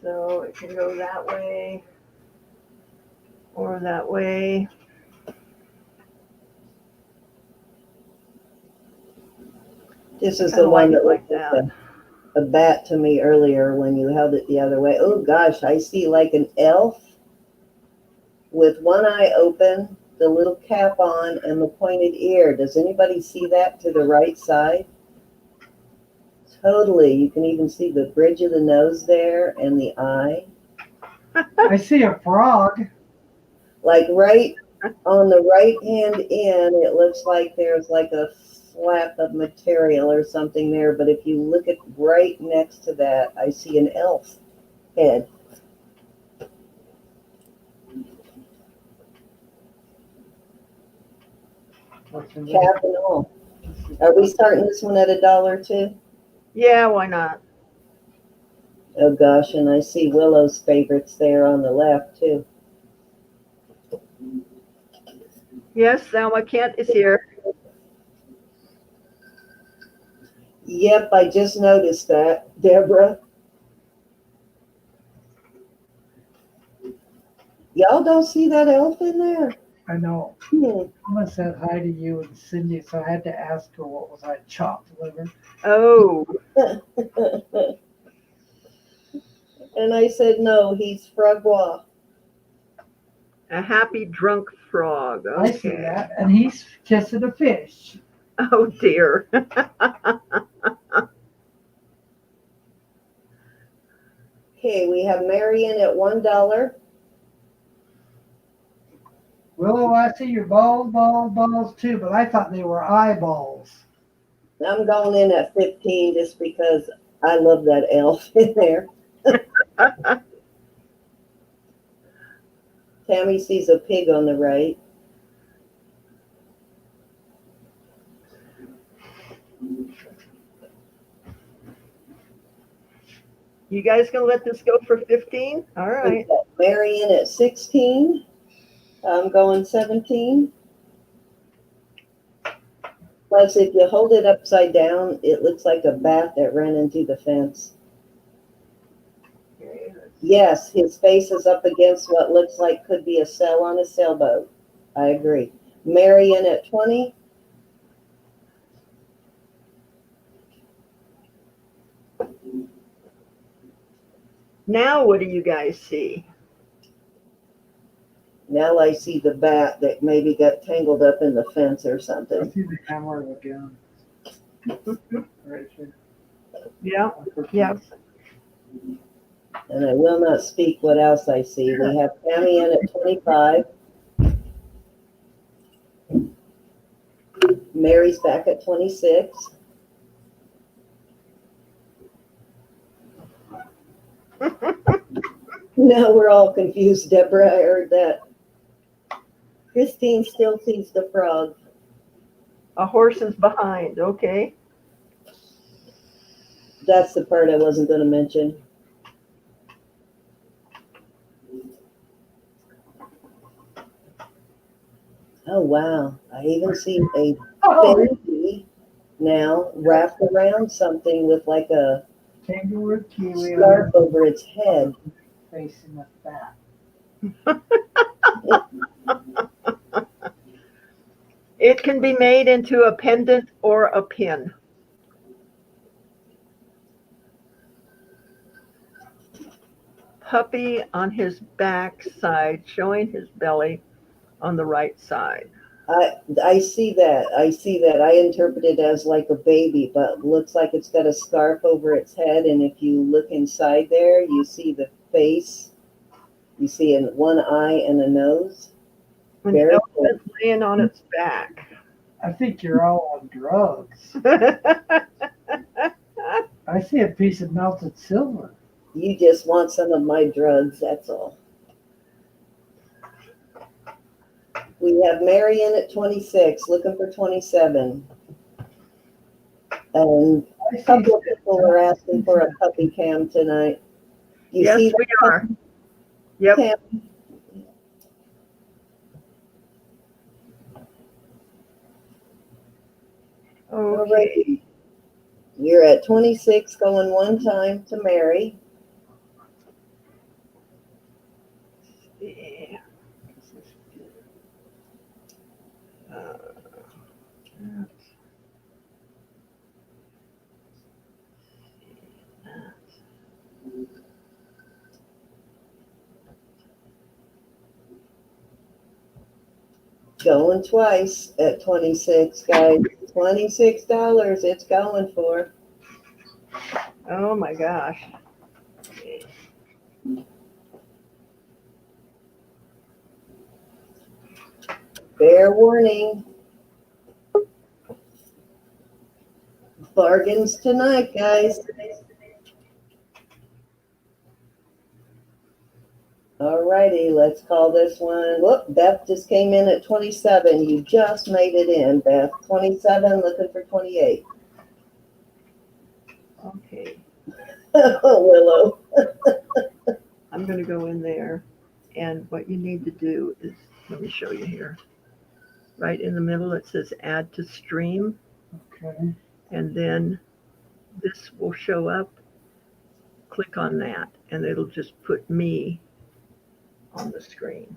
So it can go that way or that way. This is Kinda the one like that it like looked like that. a bat to me earlier when you held it the other way. Oh gosh, I see like an elf with one eye open, the little cap on, and the pointed ear. Does anybody see that to the right side? Totally. You can even see the bridge of the nose there and the eye. I see a frog. Like right on the right hand end, it looks like there's like a flap of material or something there. But if you look at right next to that, I see an elf head. Cap and all. Are we starting this one at $1 too? Yeah, why not? Oh gosh, and I see Willow's favorites there on the left too. Yes, Selma Kent is here. Yep, I just noticed that, Deborah. Y'all don't see that elf in there? I know. Hmm. Mama said hi to you and Cindy, so I had to ask her what was I, chopped liver? Oh, And I said, no, he's Frogwa. a happy drunk frog. I see Okay. that, and he's kissing a fish. Oh dear. Okay, we have Marion at $1. Willow, I see your balls too, but I thought they were eyeballs. I'm going in at 15 just because I love that elf in there. Tammy sees a pig on the right. You guys gonna let this go for 15? All We've right. got Marion at 16. I'm going 17. Plus, if you hold it upside down, it looks like a bat that ran into the fence. Yes, his face is up against what looks like could be a sail on a sailboat. I agree. Marion at 20. Now what do you guys see? Now I see the bat that maybe got tangled up in the fence or I something. see the hammer again. Right here. Yeah, yeah. And I will not speak what else I see. We have Tammy in at 25. Mary's back at 26. Now we're all confused, Deborah. I heard that. Christine still sees the frog. A horse is behind. Okay. That's the part I wasn't going to mention. Oh, wow. I even see a baby now wrapped around something with like a Kangaroo kiwi scarf over its head. facing the bat. It can be made into a pendant or a pin. Puppy on his back side, showing his belly on the right side. I see that. I see that. I interpret it as like a baby, but looks like it's got a scarf over its head. And if you look inside there, you see the face. You see one eye and a nose. An Very cool. elephant laying on its back. I think you're all on drugs. I see a piece of melted silver. You just want some of my drugs, that's all. We have Marion at 26, looking for 27. And a couple of people are asking for a puppy cam tonight. You Yes, see we are. Yep. Cam? Okay. You're at 26, going one time to Mary. Yeah. Going twice at 26, guys. $26 it's going for. Oh my gosh. Fair warning. Bargains tonight, guys. All righty, let's call this one. Whoop, Beth just came in at 27. You just made it in, Beth. 27, looking for 28. Okay. Oh, Willow. I'm going to go in there. And what you need to do is, let me show you here. Right in the middle, it says add to stream. Okay. And then this will show up. Click on that, and it'll just put me on the screen.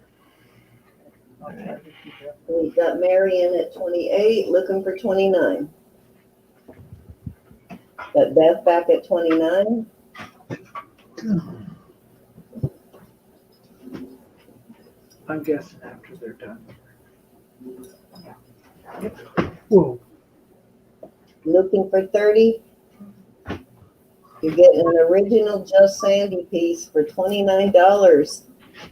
I'll try to keep that. We've got Marion at 28, looking for 29. Got Beth back at 29. I'm guessing after they're done. Whoa. Looking for 30. You're getting an original Just Sandy piece for $29.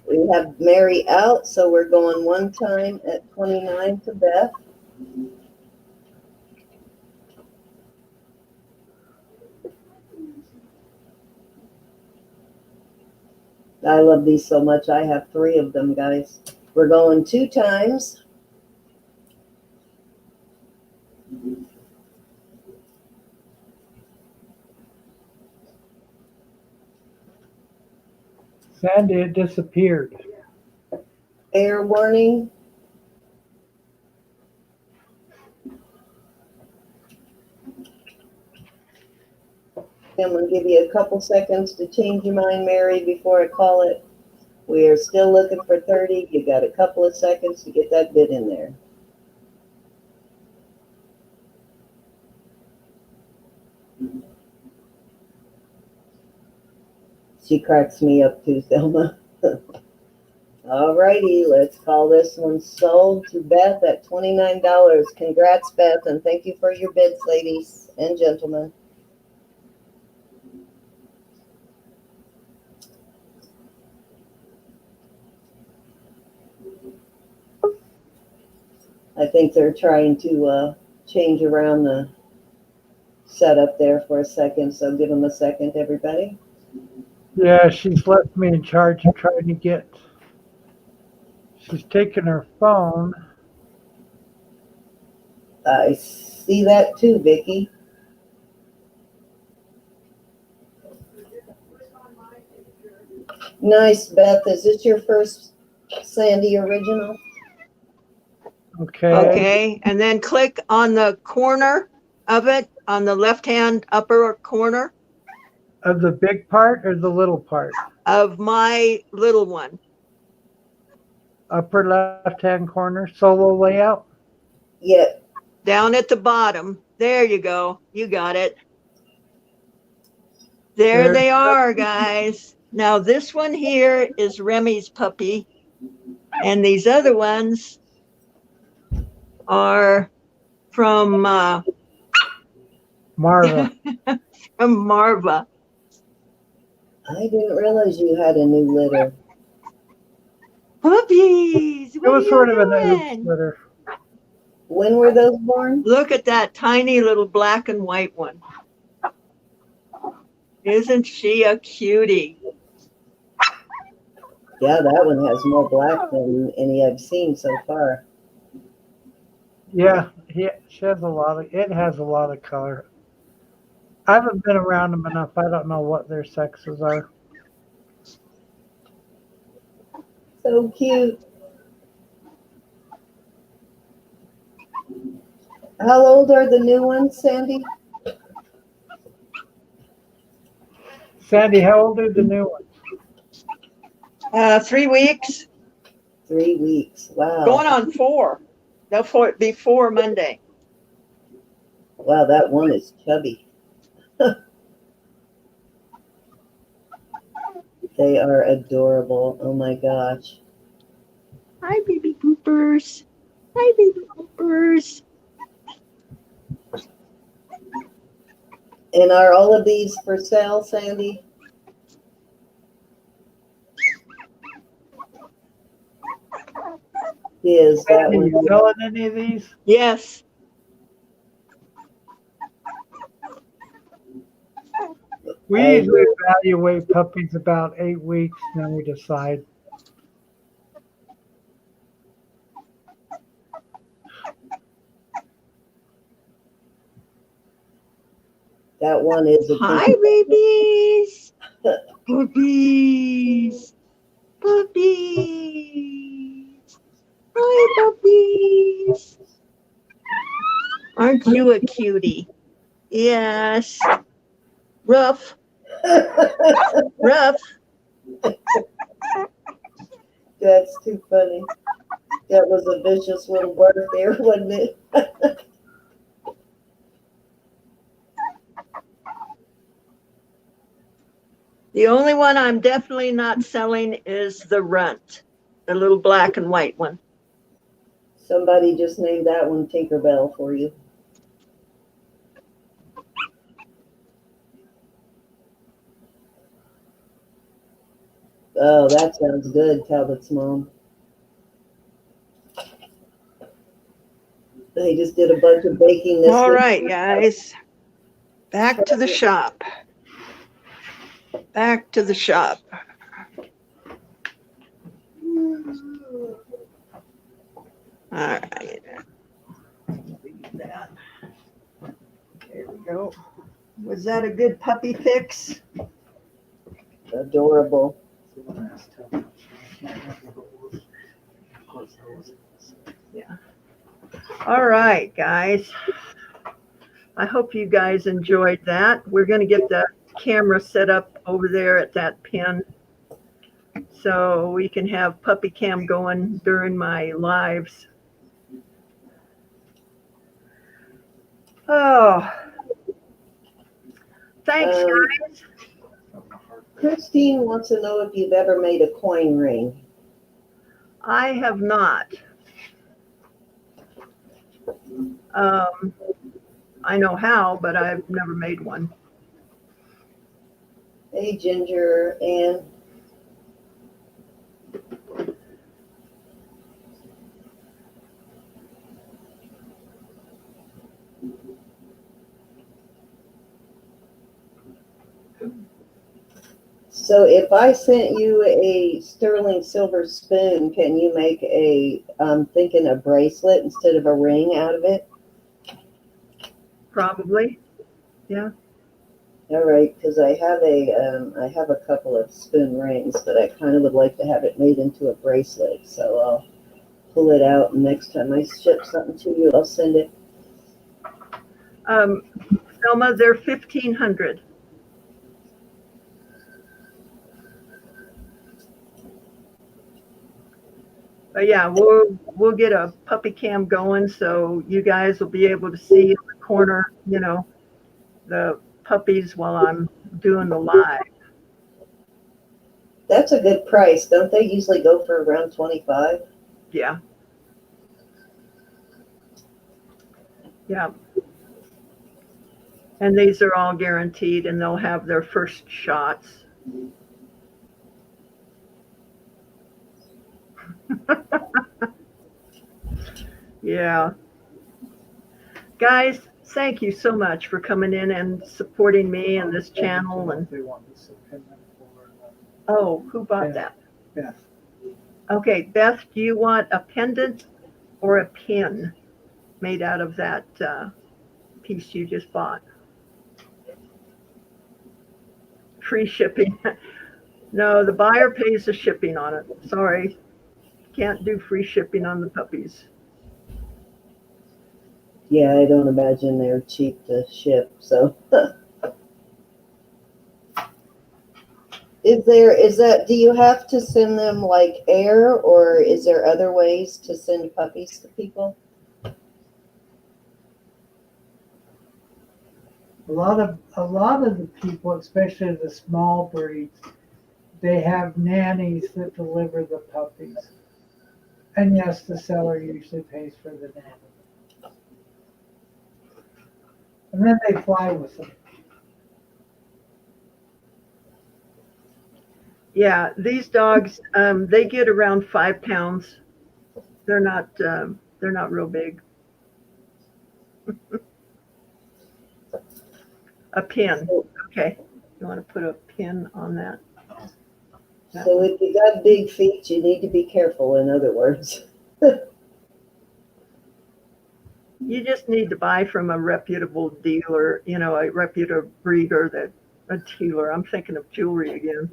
We have Mary out, so we're going one time at 29 to Beth. I love these so much. I have 3 of them, guys. We're going 2 times. Sandy, it disappeared. Air warning. I'm going to give you a couple seconds to change your mind, Mary, before I call it. We are still looking for 30. You got a couple of seconds to get that bid in there. She cracks me up too, Thelma. All righty, let's call this one sold to Beth at $29. Congrats, Beth, and thank you for your bids, ladies and gentlemen. I think they're trying to change around the setup there for a second, so give them a second, everybody. Yeah, she's left me in charge of trying to get. She's taken her phone. I see that too, Vicky. Nice, Beth. Is this your first Sandy original? Okay. Okay, and then click on the corner of it, on the left-hand upper corner Of the big part or the little part? of my little one. Upper left-hand corner, solo layout. Yeah. Down at the bottom. There you go. You got it. There they are, guys. Now this one here is Remy's puppy, and these other ones are from Marva. from Marva. I didn't realize you had a new litter. Puppies. It What was are sort you of an oops doing? litter. When were those born? Look at that tiny little black and white one. Isn't she a cutie? Yeah, that one has more black than any I've seen so far. Yeah, she has a lot of. It has a lot of color. I haven't been around them enough. I don't know what their sexes are. So cute. How old are the new ones, Sandy? Sandy, how old are the new ones? 3 weeks. 3 weeks. Wow. Going on 4. They'll be 4 Monday. Wow, that one is chubby. They are adorable. Oh my gosh. Hi, baby poopers. Hi, baby poopers. And are all of these for sale, Sandy? Is that Sandy, one? you selling any of these? Yes. We I usually evaluate puppies about 8 weeks, and then we decide. That one is a Hi, babies. Puppies. Puppies. Hi, puppies. Aren't you a cutie? Yes. Rough. Rough. That's too funny. That was a vicious little bark there, wasn't it? The only one I'm definitely not selling is the runt, the little black and white one. Somebody just named that one Tinkerbell for you. Oh, that sounds good, Talbot's mom. They just did a bunch of baking this All week. right, guys. Back to the shop. Back to the shop. All right. Leave that. There we go. Was that a good puppy fix? Adorable. Yeah. All right, guys. I hope you guys enjoyed that. We're going to get the camera set up over there at that pin so we can have puppy cam going during my lives. Oh, thanks, guys. Christine wants to know if you've ever made a coin ring. I have not. I know how, but I've never made one. Hey, Ginger, and so if I sent you a sterling silver spoon, can you make I'm thinking a bracelet instead of a ring out of it? Probably. Yeah. All right, because I have a couple of spoon rings, but I kind of would like to have it made into a bracelet. So I'll pull it out, and next time I ship something to you, I'll send it. Selma, they're 1,500. But yeah, we'll get a puppy cam going so you guys will be able to see in the corner, the puppies while I'm doing the live. That's a good price. Don't they usually go for around 25? Yeah. Yeah. And these are all guaranteed and they'll have their first shots. Yeah. Guys, thank you so much for coming in and supporting me and this channel. And oh, who bought that? Beth. Okay, Beth, do you want a pendant or a pin made out of that piece you just bought? Free shipping. No, the buyer pays the shipping on it. Sorry. Can't do free shipping on the puppies. Yeah, I don't imagine they're cheap to ship. So, do you have to send them like air, or is there other ways to send puppies to people? A lot of the people, especially the small breeds, they have nannies that deliver the puppies. And yes, the seller usually pays for the nanny. And then they fly with them. Yeah, these dogs, they get around 5 pounds. They're not real big. A pin. Okay. You want to put a pin on that? So if you got big feet, you need to be careful, in other words. You just need to buy from a reputable dealer, a reputable breeder a dealer. I'm thinking of jewelry again.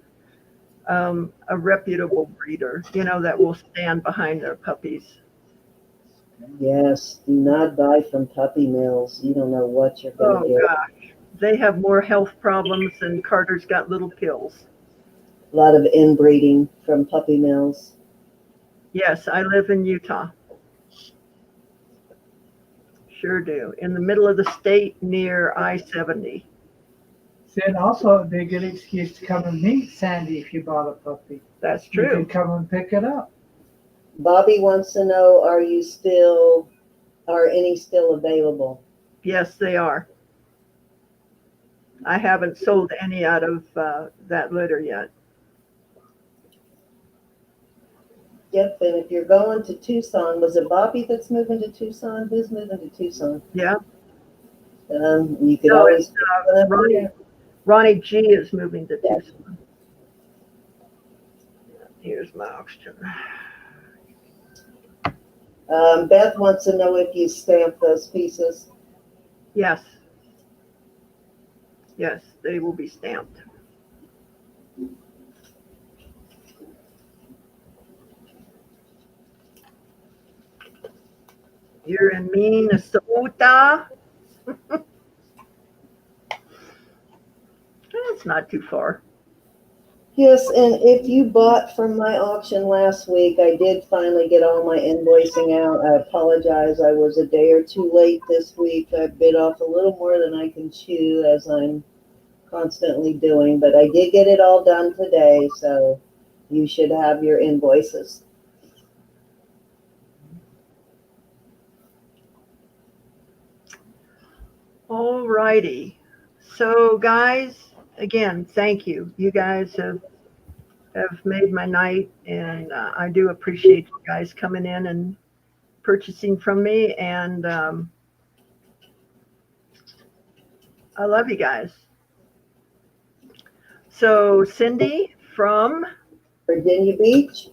A reputable breeder, that will stand behind their puppies. Yes, do not buy from puppy mills. You don't know what you're going to get. Oh gosh, they have more health problems than Carter's got little pills. A lot of inbreeding from puppy mills. Yes, I live in Utah. Sure do. In the middle of the state near I-70. And also, a big good excuse to come and meet Sandy if you bought a puppy. That's You true. could come and pick it up. Bobby wants to know, are any still available? Yes, they are. I haven't sold any out of that litter yet. Yep, and if you're going to Tucson, was it Bobby that's moving to Tucson? Who's moving to Tucson? Yeah. You could No, always. Ronnie G is moving to Tucson. Here's my oxygen. Beth wants to know if you stamp those pieces. Yes. Yes, they will be stamped. You're in Minnesota? That's not too far. Yes, and if you bought from my auction last week, I did finally get all my invoicing out. I apologize. I was a day or two late this week. I bit off a little more than I can chew, as I'm constantly doing, but I did get it all done today, so you should have your invoices. All righty. So guys, again, thank you. You guys have made my night, and I do appreciate you guys coming in and purchasing from me, and I love you guys. So Cindy from, Virginia Beach?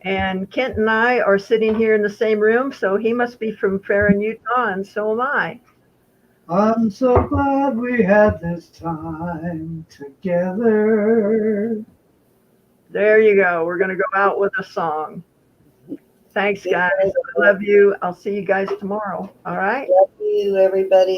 and Kent and I are sitting here in the same room, so he must be from Farron, Utah, and so am I. I'm so glad we had this time together. There you go. We're going to go out with a song. Thanks, guys. I love you. I'll see you guys tomorrow. All right. Love you, everybody.